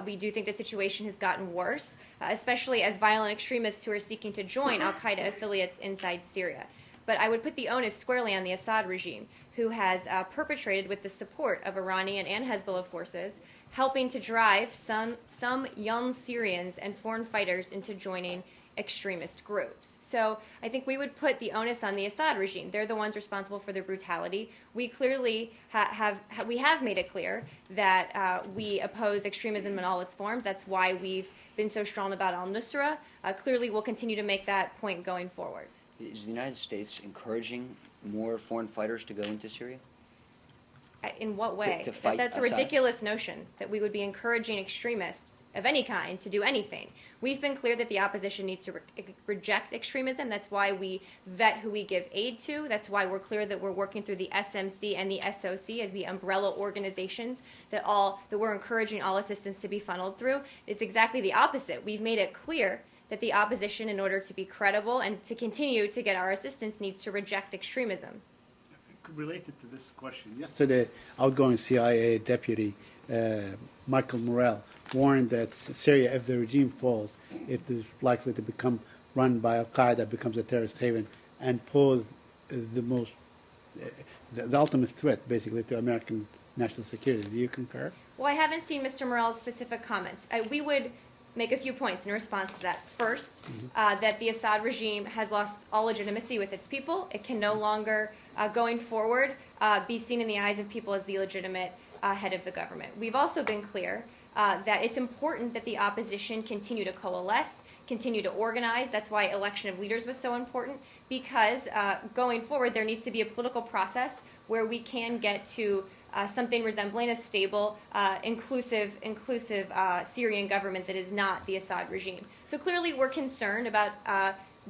We do think the situation has gotten worse, especially as violent extremists who are seeking to join al-Qaeda affiliates inside Syria. But I would put the onus squarely on the Assad regime, who has perpetrated with the support of Iranian and Hezbollah forces, helping to drive some young Syrians and foreign fighters into joining extremist groups. So I think we would put the onus on the Assad regime. They're the ones responsible for the brutality. We clearly have made it clear that we oppose extremism in all its forms. That's why we've been so strong about al-Nusra. Clearly we'll continue to make that point going forward. Is the United States encouraging more foreign fighters to go into Syria? In what way? To fight That's a Assad? ridiculous notion that we would be encouraging extremists of any kind to do anything. We've been clear that the opposition needs to reject extremism. That's why we vet who we give aid to. That's why we're clear that we're working through the SMC and the SOC as the umbrella organizations that we're encouraging all assistance to be funneled through. It's exactly the opposite. We've made it clear that the opposition, in order to be credible and to continue to get our assistance, needs to reject extremism. Related to this question, yesterday, outgoing CIA Deputy Michael Morell warned that Syria, if the regime falls, it is likely to become run by al-Qaeda, becomes a terrorist haven, and pose the ultimate threat, basically, to American national security. Do you concur? Well, I haven't seen Mr. Morell's specific comments. We would make a few points in response to that. First, that the Assad regime has lost all legitimacy with its people. It can no longer, going forward, be seen in the eyes of people as the legitimate head of the government. We've also been clear that it's important that the opposition continue to coalesce, continue to organize. That's why election of leaders was so important, because going forward there needs to be a political process where we can get to something resembling a stable, inclusive Syrian government that is not the Assad regime. So clearly we're concerned about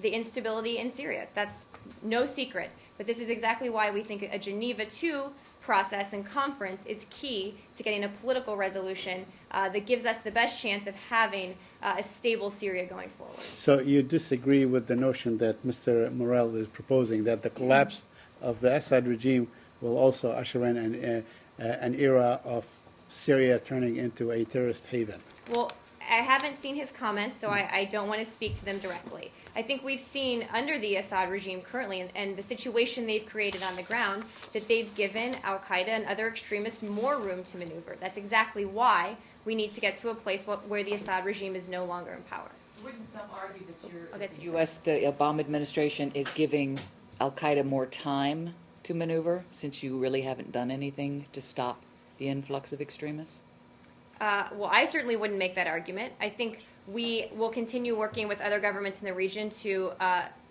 the instability in Syria. That's no secret. But this is exactly why we think a Geneva II process and conference is key to getting a political resolution that gives us the best chance of having a stable Syria going forward. So you disagree with the notion that Mr. Morell is proposing, that the collapse of the Assad regime will also usher in an era of Syria turning into a terrorist haven? Well, I haven't seen his comments, so I don't want to speak to them directly. I think we've seen under the Assad regime currently and the situation they've created on the ground that they've given al-Qaeda and other extremists more room to maneuver. That's exactly why we need to get to a place where the Assad regime is no longer in power. Wouldn't some argue that the U.S., the Obama administration, is giving al-Qaeda more time to maneuver, since you really haven't done anything to stop the influx of extremists? Well, I certainly wouldn't make that argument. I think we will continue working with other governments in the region to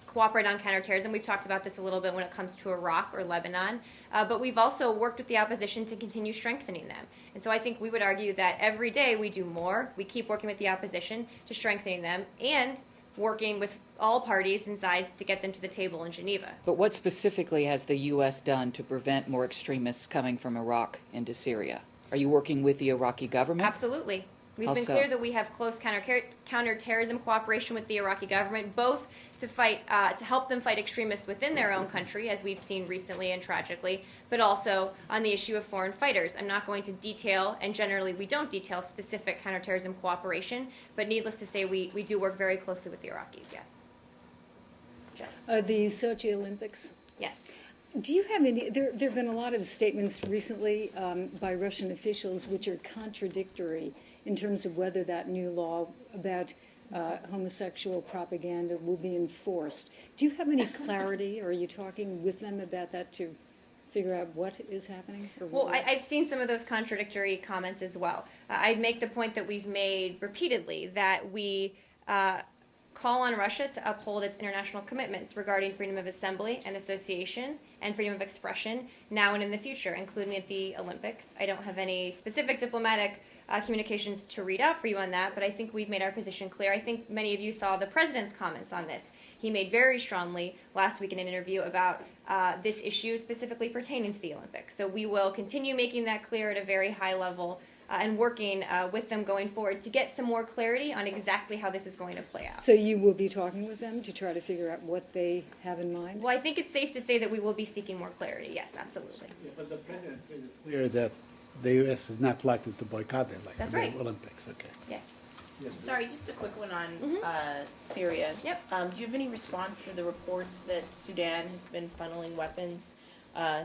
cooperate on counterterrorism. We've talked about this a little bit when it comes to Iraq or Lebanon, but we've also worked with the opposition to continue strengthening them. And so I think we would argue that every day we do more. We keep working with the opposition to strengthening them and working with all parties and sides to get them to the table in Geneva. But what specifically has the U.S. done to prevent more extremists coming from Iraq into Syria? Are you working with the Iraqi government? Absolutely. We've How been so? clear that we have close counterterrorism cooperation with the Iraqi government, both to fight, to help them fight extremists within their own country, as we've seen recently and tragically, but also on the issue of foreign fighters. I'm not going to detail, and generally we don't detail specific counterterrorism cooperation, but needless to say, we do work very closely with the Iraqis, yes. The Sochi Olympics. Yes. Do you have any? There have been a lot of statements recently by Russian officials which are contradictory in terms of whether that new law about homosexual propaganda will be enforced. Do you have any clarity, or are you talking with them about that to figure out what is happening? Or Well, I've seen some of those contradictory comments as well. I'd make the point that we've made repeatedly, that we call on Russia to uphold its international commitments regarding freedom of assembly and association and freedom of expression now and in the future, including at the Olympics. I don't have any specific diplomatic communications to read out for you on that, but I think we've made our position clear. I think many of you saw the president's comments on this. He made very strongly last week in an interview about this issue specifically pertaining to the Olympics. So we will continue making that clear at a very high level and working with them going forward to get some more clarity on exactly how this is going to play out. So you will be talking with them to try to figure out what they have in mind? Well, I think it's safe to say that we will be seeking more clarity. Yes, absolutely. Yeah, but the president made it clear that the U.S. is not likely to boycott it like That's the right. Olympics. Okay. Yes. Sorry, just a quick one on Syria. Yep. Do you have any response to the reports that Sudan has been funneling weapons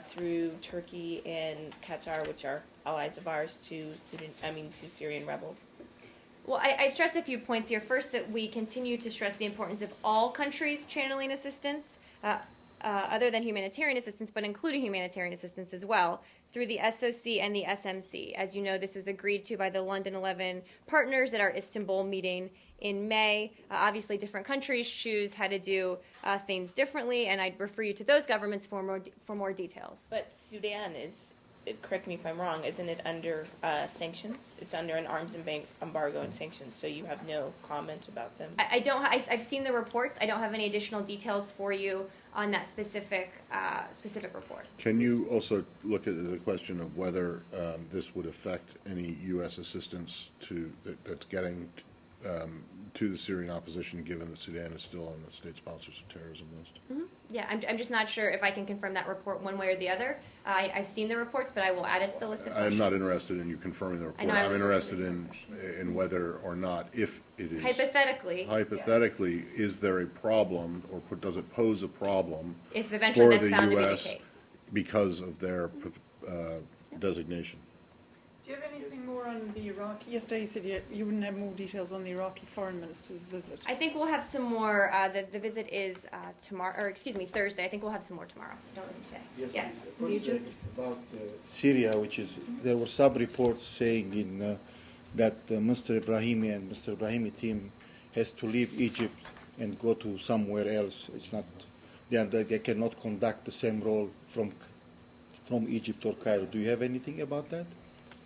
through Turkey and Qatar, which are allies of ours, to Syrian rebels? Well, I stress a few points here. First, that we continue to stress the importance of all countries channeling assistance, other than humanitarian assistance, but including humanitarian assistance as well, through the SOC and the SMC. As you know, this was agreed to by the London 11 partners at our Istanbul meeting in May. Obviously, different countries choose how to do things differently, and I'd refer you to those governments for more details. But Sudan is, correct me if I'm wrong, isn't it under sanctions? It's under an arms embargo and sanctions, so you have no comment about them? I've seen the reports. I don't have any additional details for you on that specific report. Can you also look at the question of whether this would affect any U.S. assistance that's getting to the Syrian opposition, given that Sudan is still on the state sponsors of terrorism list? Mm-hmm. Yeah, I'm just not sure if I can confirm that report one way or the other. I've seen the reports, but I will add it to the list of questions. I'm not interested in you confirming the report. I'm interested in whether or not, if it is. Hypothetically, is there a problem, or does it pose a problem if eventually for that's the found U.S. to be the case? Because of their designation? Do you have anything more on the Iraqi? Yesterday you said you wouldn't have more details on the Iraqi foreign minister's visit. I think we'll have some more. The visit is Thursday. I think we'll have some more tomorrow. Don't really say. Yes. About Syria, there were some reports saying that Mr. Ibrahimi and Mr. Ibrahimi team has to leave Egypt and go to somewhere else. It's not they cannot conduct the same role from Egypt or Cairo. Do you have anything about that?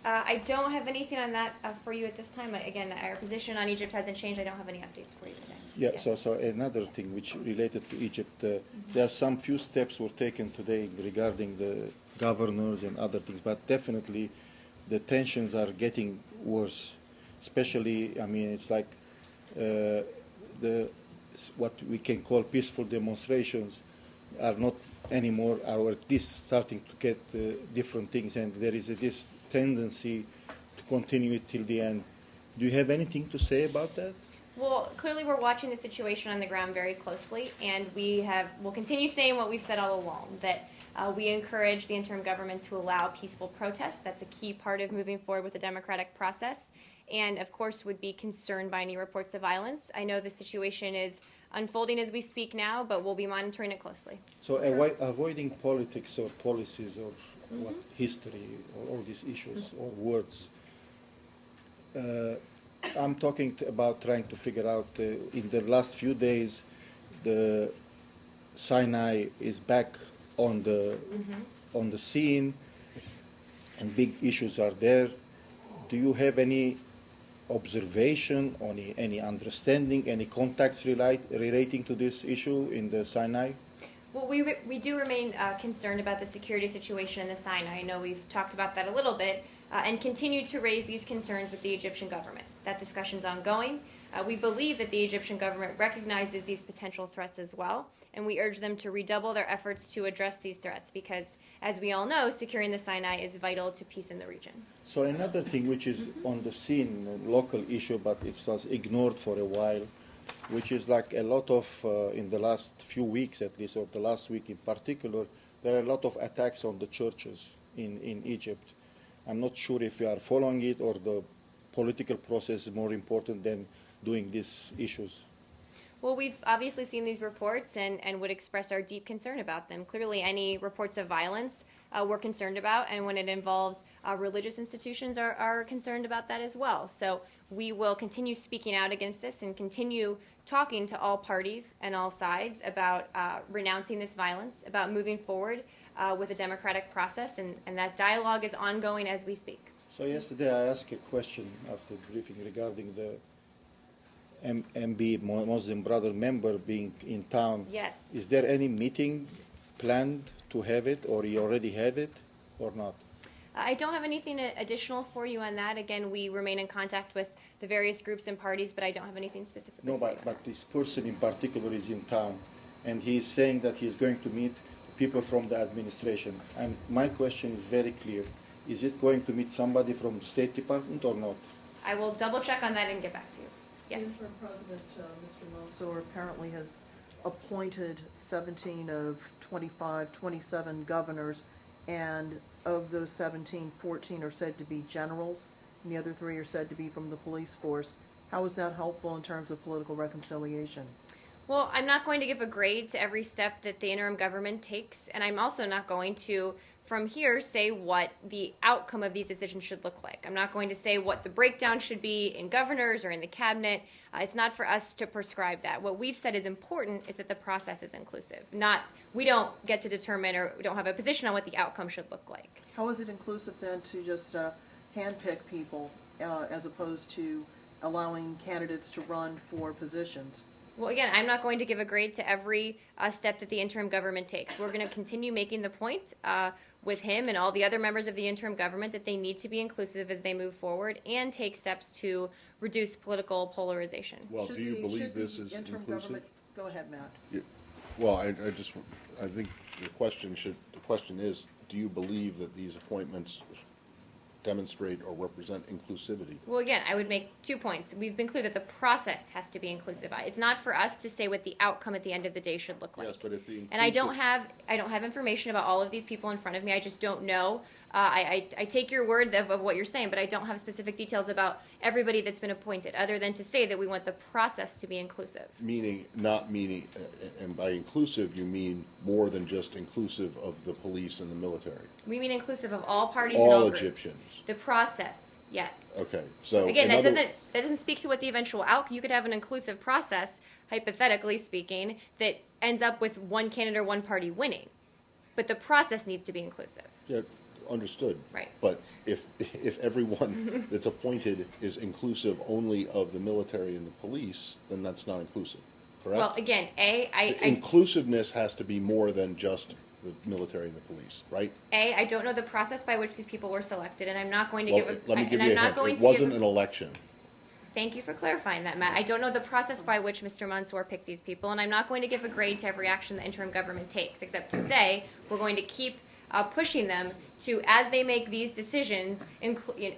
I don't have anything on that for you at this time. Again, our position on Egypt hasn't changed. I don't have any updates for you today. Yeah, yes. So another thing which related to Egypt, there are some few steps were taken today regarding the governors and other things, but definitely the tensions are getting worse. Especially, it's like what we can call peaceful demonstrations are not anymore, or at least starting to get different things, and there is this tendency to continue it till the end. Do you have anything to say about that? Well, clearly we're watching the situation on the ground very closely, and we'll continue saying what we've said all along, that we encourage the interim government to allow peaceful protests. That's a key part of moving forward with the democratic process, and of course would be concerned by any reports of violence. I know the situation is unfolding as we speak now, but we'll be monitoring it closely. So avoiding politics or policies or history or all these issues or words. I'm talking about trying to figure out, in the last few days, the Sinai is back on the scene, and big issues are there. Do you have any observation, any understanding, any contacts relating to this issue in the Sinai? Well, we do remain concerned about the security situation in the Sinai. I know we've talked about that a little bit, and continue to raise these concerns with the Egyptian government. That discussion's ongoing. We believe that the Egyptian government recognizes these potential threats as well, and we urge them to redouble their efforts to address these threats because, as we all know, securing the Sinai is vital to peace in the region. So another thing which is on the scene, a local issue, but it was ignored for a while, which is like a lot of, in the last few weeks at least, or the last week in particular, there are a lot of attacks on the churches in Egypt. I'm not sure if we are following it or the political process is more important than doing these issues. Well, we've obviously seen these reports and would express our deep concern about them. Clearly, any reports of violence we're concerned about, and when it involves religious institutions are concerned about that as well. So we will continue speaking out against this and continue talking to all parties and all sides about renouncing this violence, about moving forward with a democratic process, and that dialogue is ongoing as we speak. So yesterday I asked a question after the briefing regarding the MB, Muslim Brother member, being in town. Yes. Is there any meeting planned to have it, or you already have it, or not? I don't have anything additional for you on that. Again, we remain in contact with the various groups and parties, but I don't have anything specific. No, but this person in particular is in town, and he's saying that he's going to meet people from the administration. And my question is very clear. Is it going to meet somebody from State Department or not? I will double check on that and get back to you. Yes. The interim president, Mr. Mansour, apparently has appointed 17 of 25, 27 governors, and of those 17, 14 are said to be generals, and the other 3 are said to be from the police force. How is that helpful in terms of political reconciliation? Well, I'm not going to give a grade to every step that the interim government takes, and I'm also not going to, from here, say what the outcome of these decisions should look like. I'm not going to say what the breakdown should be in governors or in the cabinet. It's not for us to prescribe that. What we've said is important is that the process is inclusive. We don't get to determine, or we don't have a position on what the outcome should look like. How is it inclusive then to just handpick people as opposed to allowing candidates to run for positions? Well, again, I'm not going to give a grade to every step that the interim government takes. We're going to continue making the point with him and all the other members of the interim government that they need to be inclusive as they move forward and take steps to reduce political polarization. Well, do you believe this is inclusive? Go ahead, Matt. Yeah. Well, I think the question is, do you believe that these appointments demonstrate or represent inclusivity? Well, again, I would make 2 points. We've been clear that the process has to be inclusive. It's not for us to say what the outcome at the end of the day should look like. Yes, but if the And I don't have information about all of these people in front of me. I just don't know. I take your word of what you're saying, but I don't have specific details about everybody that's been appointed, other than to say that we want the process to be inclusive. Not meaning, and by inclusive you mean more than just inclusive of the police and the military. We mean inclusive of all parties All and all groups. Egyptians. The process, yes. Okay, so Again, that doesn't speak to what the eventual outcome. You could have an inclusive process, hypothetically speaking, that ends up with one candidate or one party winning, but the process needs to be inclusive. Yeah, understood. Right. But if everyone that's appointed is inclusive only of the military and the police, then that's not inclusive, correct? Well, again, inclusiveness has to be more than just the military and the police, right? I don't know the process by which these people were selected, and I'm not going to Well, give a. let me give and you I'm a not hint. going It to wasn't give an election. Thank you for clarifying that, Matt. I don't know the process by which Mr. Mansour picked these people, and I'm not going to give a grade to every action the interim government takes, except to say we're going to keep pushing them to, as they make these decisions,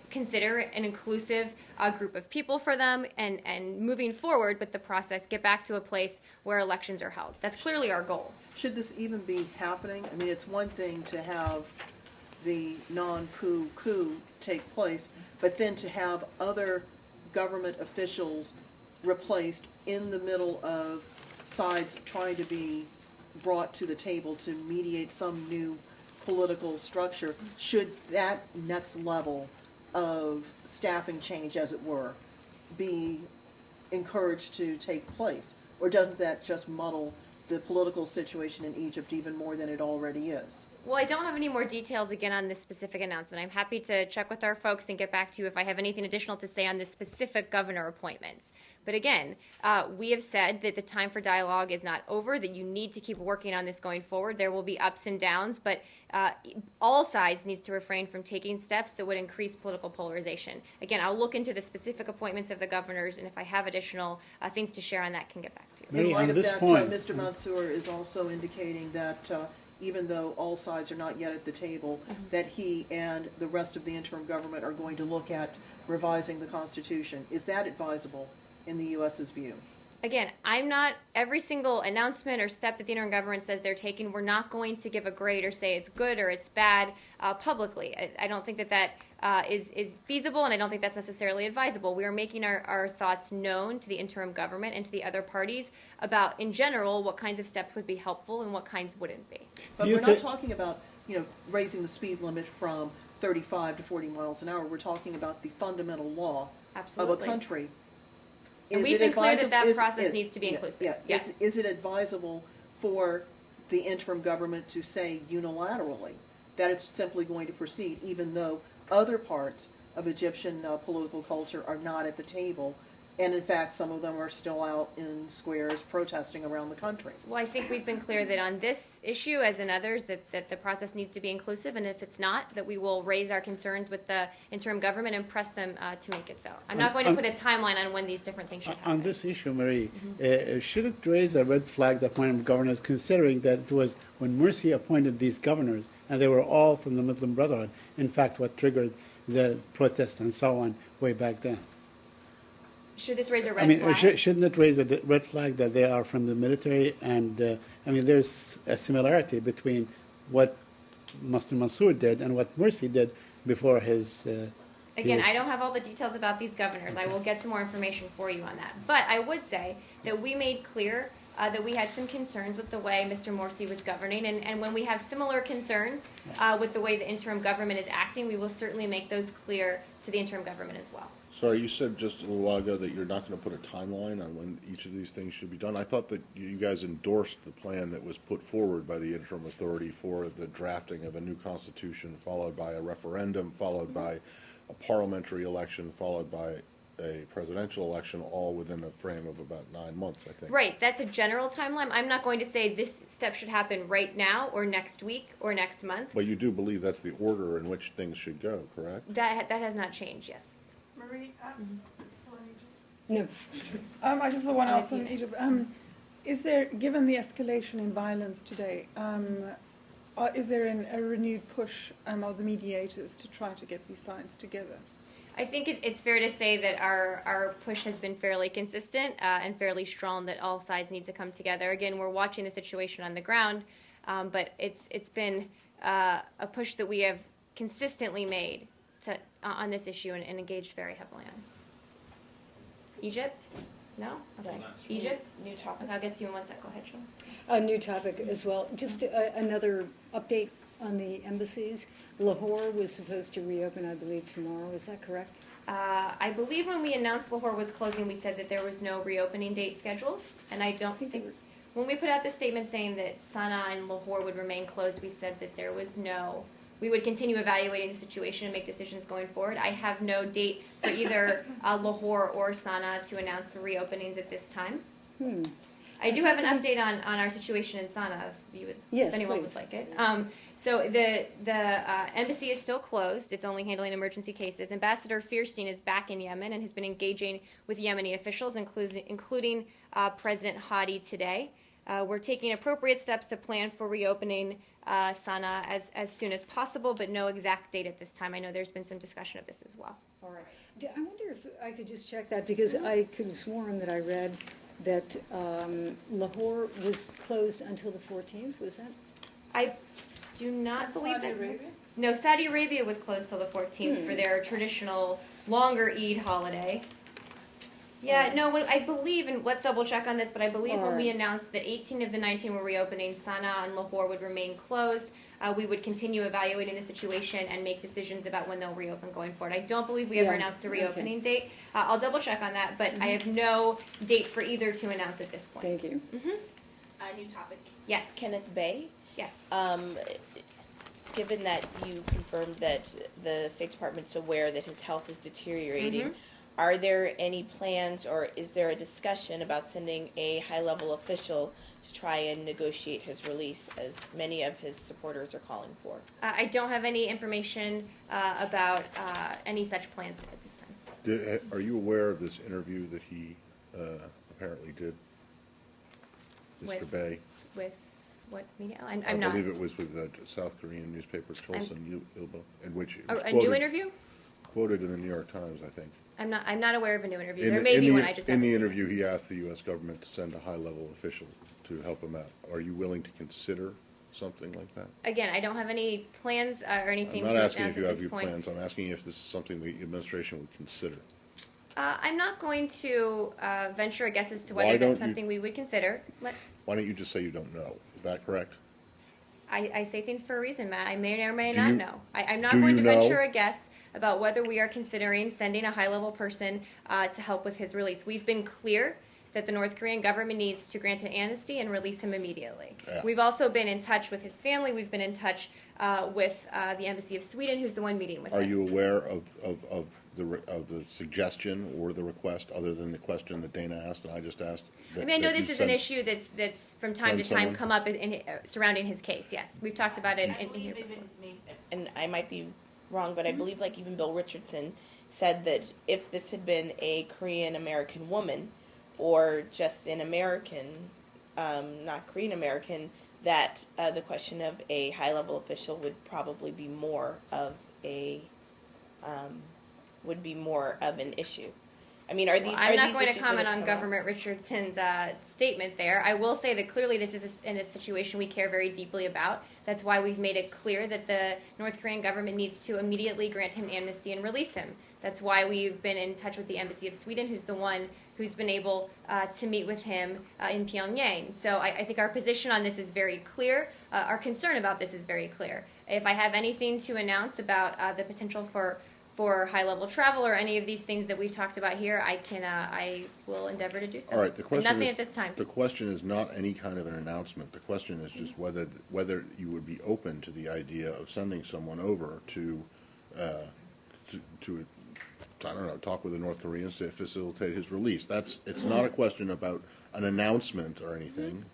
consider an inclusive group of people for them, and moving forward with the process, get back to a place where elections are held. That's clearly our goal. Should this even be happening? I mean, it's one thing to have the non-coup take place, but then to have other government officials replaced in the middle of sides trying to be brought to the table to mediate some new political structure. Should that next level of staffing change, as it were, be encouraged to take place? Or doesn't that just muddle the political situation in Egypt even more than it already is? Well, I don't have any more details again on this specific announcement. I'm happy to check with our folks and get back to you if I have anything additional to say on the specific governor appointments. But again, we have said that the time for dialogue is not over, that you need to keep working on this going forward. There will be ups and downs, but all sides needs to refrain from taking steps that would increase political polarization. Again, I'll look into the specific appointments of the governors, and if I have additional things to share on that, can get back to you. In light of that, Mr. Mansour is also indicating that even though all sides are not yet at the table, that he and the rest of the interim government are going to look at revising the Constitution. Is that advisable in the U.S.'s view? Again, I'm not, every single announcement or step that the interim government says they're taking, we're not going to give a grade or say it's good or it's bad publicly. I don't think that is feasible, and I don't think that's necessarily advisable. We are making our thoughts known to the interim government and to the other parties about, in general, what kinds of steps would be helpful and what kinds wouldn't be. But we're not talking about, raising the speed limit from 35 to 40 miles an hour. We're talking about the fundamental law of a country. And we've been clear that process needs to be inclusive. Yes. Is it advisable for the interim government to say unilaterally that it's simply going to proceed, even though other parts of Egyptian political culture are not at the table, And in fact, some of them are still out in squares protesting around the country. Well, I think we've been clear that on this issue, as in others, that the process needs to be inclusive, and if it's not, that we will raise our concerns with the interim government and press them to make it so. I'm not going to put a timeline on when these different things should happen. On this issue, Marie, should it raise a red flag, the appointment of governors, considering that it was when Morsi appointed these governors, and they were all from the Muslim Brotherhood, in fact, what triggered the protests and so on way back then? Should this raise a red flag? Shouldn't it raise a red flag that they are from the military? And there's a similarity between what Mr. Mansour did and what Morsi did before his. Again, I don't have all the details about these governors. I will get some more information for you on that. But I would say that we made clear that we had some concerns with the way Mr. Morsi was governing, and when we have similar concerns with the way the interim government is acting, we will certainly make those clear to the interim government as well. Sorry, you said just a little while ago that you're not going to put a timeline on when each of these things should be done. I thought that you guys endorsed the plan that was put forward by the interim authority for the drafting of a new constitution, followed by a referendum, followed by a parliamentary election, followed by a presidential election, all within a frame of about 9 months, I think. Right, that's a general timeline. I'm not going to say this step should happen right now or next week or next month. But you do believe that's the order in which things should go, correct? That has not changed, yes. Marie, No. I just want to ask on Egypt. Is there, given the escalation in violence today, is there a renewed push of the mediators to try to get these sides together? I think it's fair to say that our push has been fairly consistent and fairly strong, that all sides need to come together. Again, we're watching the situation on the ground, but it's been a push that we have consistently made on this issue and engaged very heavily on. Egypt? No? Okay. Egypt? New topic. Okay, I'll get to you in 1 sec. Go ahead, Sean. A new topic as well. Just another update on the embassies. Lahore was supposed to reopen, I believe, tomorrow. Is that correct? I believe when we announced Lahore was closing, we said that there was no reopening date scheduled, and I don't think when we put out the statement saying that Sana'a and Lahore would remain closed, we said that there was no. We would continue evaluating the situation and make decisions going forward. I have no date for either Lahore or Sana'a to announce the reopenings at this time. I do have an update on our situation in Sana'a, if anyone would like it. So the embassy is still closed. It's only handling emergency cases. Ambassador Fierstein is back in Yemen and has been engaging with Yemeni officials, including President Hadi today. We're taking appropriate steps to plan for reopening Sana'a as soon as possible, but no exact date at this time. I know there's been some discussion of this as well. All right. I wonder if I could just check that, because I could have sworn that I read that Lahore was closed until the 14th. Was that? I do not believe that. No, Saudi Arabia was closed till the 14th for their traditional longer Eid holiday. Yeah, no, I believe, and let's double check on this, but I believe when we announced that 18 of the 19 were reopening, Sana'a and Lahore would remain closed. We would continue evaluating the situation and make decisions about when they'll reopen going forward. I don't believe we ever announced a reopening date. I'll double check on that, but I have no date for either to announce at this point. Thank you. New topic. Yes. Kenneth Bay. Yes. Given that you confirmed that the State Department's aware that his health is deteriorating, are there any plans or is there a discussion about sending a high-level official to try and negotiate his release, as many of his supporters are calling for? I don't have any information about any such plans at this time. Are you aware of this interview that he apparently did, Mr. Bay? With what media? I'm not. I believe it was with the South Korean newspaper Chosun Ilbo, in which it was a new interview? Quoted in the New York Times, I think. I'm not aware of a new interview. There may be one. I just in the interview, he asked the U.S. government to send a high-level official to help him out. Are you willing to consider something like that? Again, I don't have any plans or anything I'm not to asking announce if you at have this your point. plans. I'm asking if this is something the administration would consider. I'm not going to venture a guess as to whether that's something we would consider. Why don't you just say you don't know? Is that correct? I say things for a reason, Matt. I may or may not know. I'm not do going you to know? venture a guess about whether we are considering sending a high-level person to help with his release. We've been clear that the North Korean government needs to grant an amnesty and release him immediately. Yeah. We've also been in touch with his family. We've been in touch with the Embassy of Sweden, who's the one meeting with him. Are you aware of the suggestion or the request, other than the question that Dana asked and I just asked? I mean, I know this is an issue that's from time to send time someone? come up surrounding his case. Yes, we've talked about it in here before. And I might be wrong, but I believe like even Bill Richardson said that if this had been a Korean American woman or just an American, not Korean American, that the question of a high level official would probably be more of an issue. I mean, are these? I'm are not these going to issues that comment have on come up? Governor Richardson's statement there. I will say that clearly this is in a situation we care very deeply about. That's why we've made it clear that the North Korean government needs to immediately grant him amnesty and release him. That's why we've been in touch with the Embassy of Sweden, who's the one who's been able to meet with him in Pyongyang. So I think our position on this is very clear. Our concern about this is very clear. If I have anything to announce about the potential for high-level travel or any of these things that we've talked about here, I will endeavor to do so. All right, the But question nothing is, at this time. The question is not any kind of an announcement. The question is just whether you would be open to the idea of sending someone over to I don't know, talk with the North Koreans to facilitate his release. It's not a question about an announcement or anything.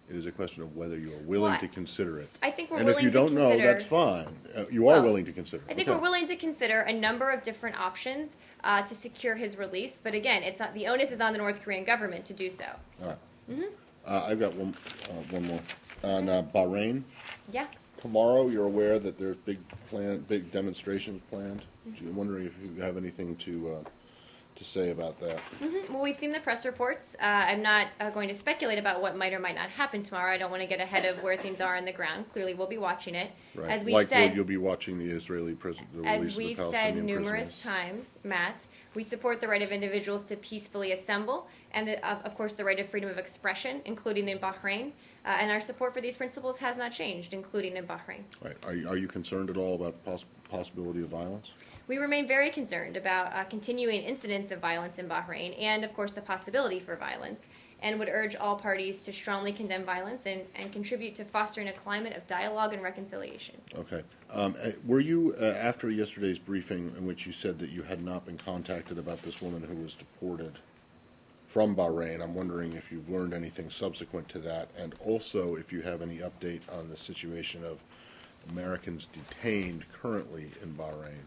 It is a question of whether you are willing to consider it. I think we're and willing if you to don't know, consider- that's fine. You are willing to consider it. I think Okay. we're willing to consider a number of different options to secure his release. But again, it's not the onus is on the North Korean government to do so. All right. Mm-hmm. I've got one more. On Bahrain, Yeah. tomorrow you're aware that there's big demonstrations planned. I'm wondering if you have anything to say about that. Mm-hmm. Well, we've seen the press reports. I'm not going to speculate about what might or might not happen tomorrow. I don't want to get ahead of where things are on the ground. Clearly, we'll be watching it. Right. As we like said, you'll be watching the Israeli prison, the as release of the we've Palestinian said numerous prisoners. times, Matt, we support the right of individuals to peacefully assemble and, of course, the right of freedom of expression, including in Bahrain. And our support for these principles has not changed, including in Bahrain. Right. Are you concerned at all about possibility of violence? We remain very concerned about continuing incidents of violence in Bahrain and, of course, the possibility for violence, and would urge all parties to strongly condemn violence and contribute to fostering a climate of dialogue and reconciliation. Okay. Were you, after yesterday's briefing in which you said that you had not been contacted about this woman who was deported from Bahrain, I'm wondering if you've learned anything subsequent to that, and also if you have any update on the situation of Americans detained currently in Bahrain?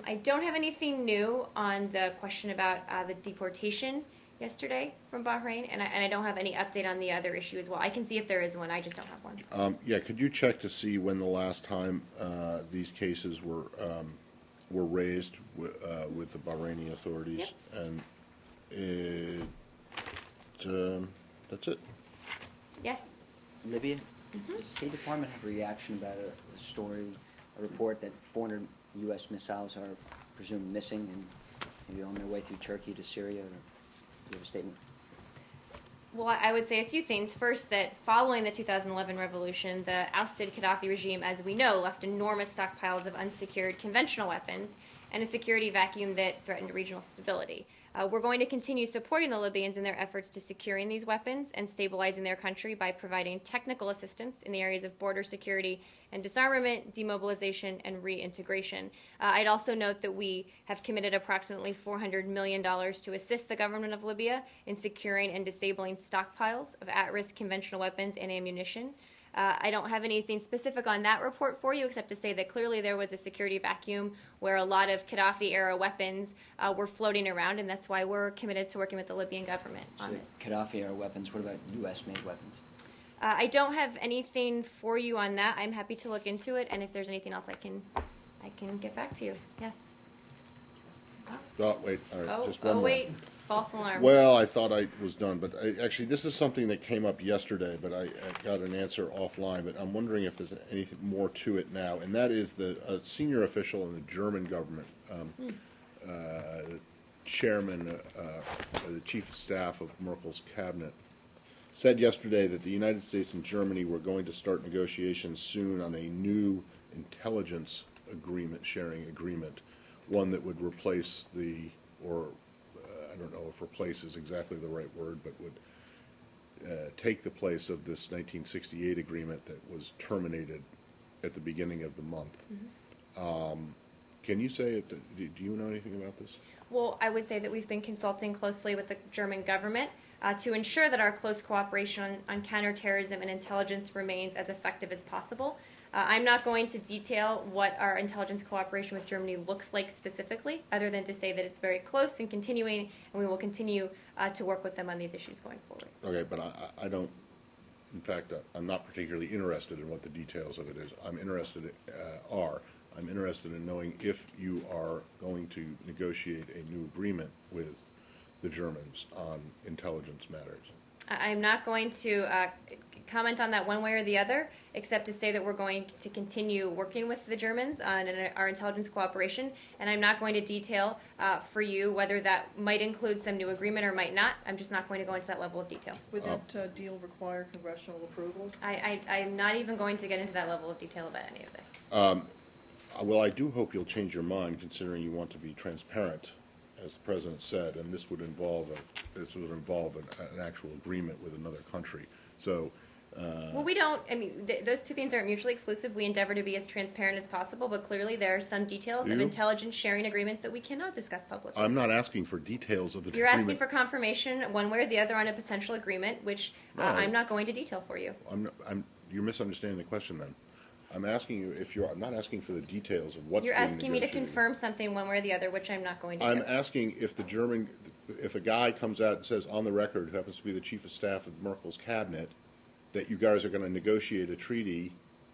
I don't have anything new on the question about the deportation yesterday from Bahrain, and I don't have any update on the other issue as well. I can see if there is one. I just don't have one. Yeah, could you check to see when the last time these cases were raised with the Bahraini authorities? Yep. And that's it. Yes. Libya, does the State Department have a reaction about a story, a report that 400 U.S. missiles are presumed missing and maybe on their way through Turkey to Syria? Or do you have a statement? Well, I would say a few things. First, that following the 2011 revolution, the ousted Gaddafi regime, as we know, left enormous stockpiles of unsecured conventional weapons and a security vacuum that threatened regional stability. We're going to continue supporting the Libyans in their efforts to securing these weapons and stabilizing their country by providing technical assistance in the areas of border security and disarmament, demobilization, and reintegration. I'd also note that we have committed approximately $400 million to assist the government of Libya in securing and disabling stockpiles of at-risk conventional weapons and ammunition. I don't have anything specific on that report for you, except to say that clearly there was a security vacuum where a lot of Gaddafi-era weapons were floating around, and that's why we're committed to working with the Libyan government on this. Gaddafi-era weapons, what about U.S.-made weapons? I don't have anything for you on that. I'm happy to look into it, and if there's anything else, I can get back to you. Yes. Oh, wait. All right. Just one more. Wait. False alarm. Well, I thought I was done, but actually, this is something that came up yesterday, but I got an answer offline. But I'm wondering if there's anything more to it now, and that is a senior official in the German government, the chairman, the chief of staff of Merkel's cabinet, said yesterday that the United States and Germany were going to start negotiations soon on a new intelligence agreement, sharing agreement, one that would replace I don't know if replace is exactly the right word, but would take the place of this 1968 agreement that was terminated at the beginning of the month. Can you say, do you know anything about this? Well, I would say that we've been consulting closely with the German government to ensure that our close cooperation on counterterrorism and intelligence remains as effective as possible. I'm not going to detail what our intelligence cooperation with Germany looks like specifically, other than to say that it's very close and continuing, and we will continue to work with them on these issues going forward. Okay, but I don't, in fact, I'm not particularly interested in what the details of it is. I'm interested in knowing if you are going to negotiate a new agreement with the Germans on intelligence matters. I'm not going to comment on that one way or the other, except to say that we're going to continue working with the Germans on our intelligence cooperation, and I'm not going to detail for you whether that might include some new agreement or might not. I'm just not going to go into that level of detail. Would that deal require congressional approval? I'm not even going to get into that level of detail about any of this. Well, I do hope you'll change your mind, considering you want to be transparent, as the President said, and this would involve an actual agreement with another country. So. Well, we don't, I mean, those two things aren't mutually exclusive. We endeavor to be as transparent as possible, but clearly there are some details of intelligence sharing agreements that we cannot discuss publicly. I'm not asking for details of the You're agreement. asking for confirmation one way or the other on a potential agreement, which I'm not going to detail for you. You're misunderstanding the question then. I'm asking you if I'm not asking for the details of what's You're being asking me to negotiated. confirm something one way or the other, which I'm not going to I'm do. asking if if a guy comes out and says on the record, who happens to be the chief of staff of Merkel's cabinet, that you guys are going to negotiate a treaty,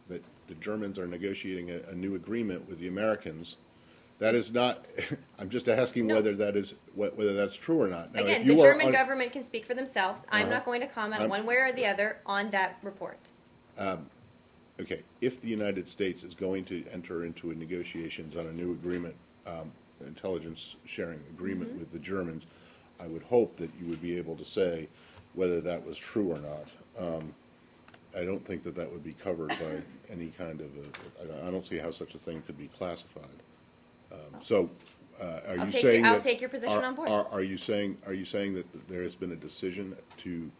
that the Germans are negotiating a new agreement with the Americans. That is not. I'm just asking whether that's true or not. Now, Again, if the you are German government can speak for themselves. I'm not going to comment one way or the other on that report. Okay, if the United States is going to enter into negotiations on a new agreement, intelligence sharing agreement with the Germans, I would hope that you would be able to say whether that was true or not. I don't think that would be covered by any kind of I don't see how such a thing could be classified. Are you saying I'll take your position on board. Are you saying that there has been a decision to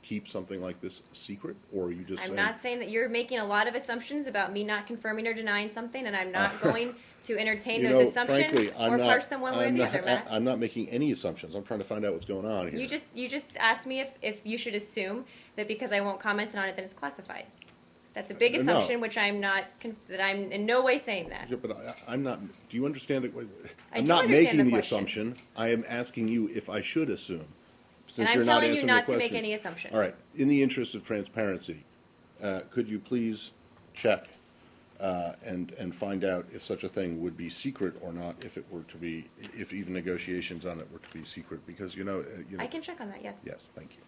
keep something like this secret, or are you just saying? I'm not saying that. You're making a lot of assumptions about me not confirming or denying something, and I'm not going to entertain those assumptions frankly, or parse them one way or the other, Matt. I'm not making any assumptions. I'm trying to find out what's going on here. You just asked me if you should assume that because I won't comment on it, then it's classified. That's a big assumption, which I'm not. That I'm in no way saying that. Yeah, but I'm not. Do you understand that? I I'm do not understand making the the question. assumption. I am asking you if I should assume. And I'm telling you not to make any assumptions. All right. In the interest of transparency, could you please check and find out if such a thing would be secret or not, if it were to be, if even negotiations on it were to be secret? Because I can check on that. Yes. Yes. Thank you.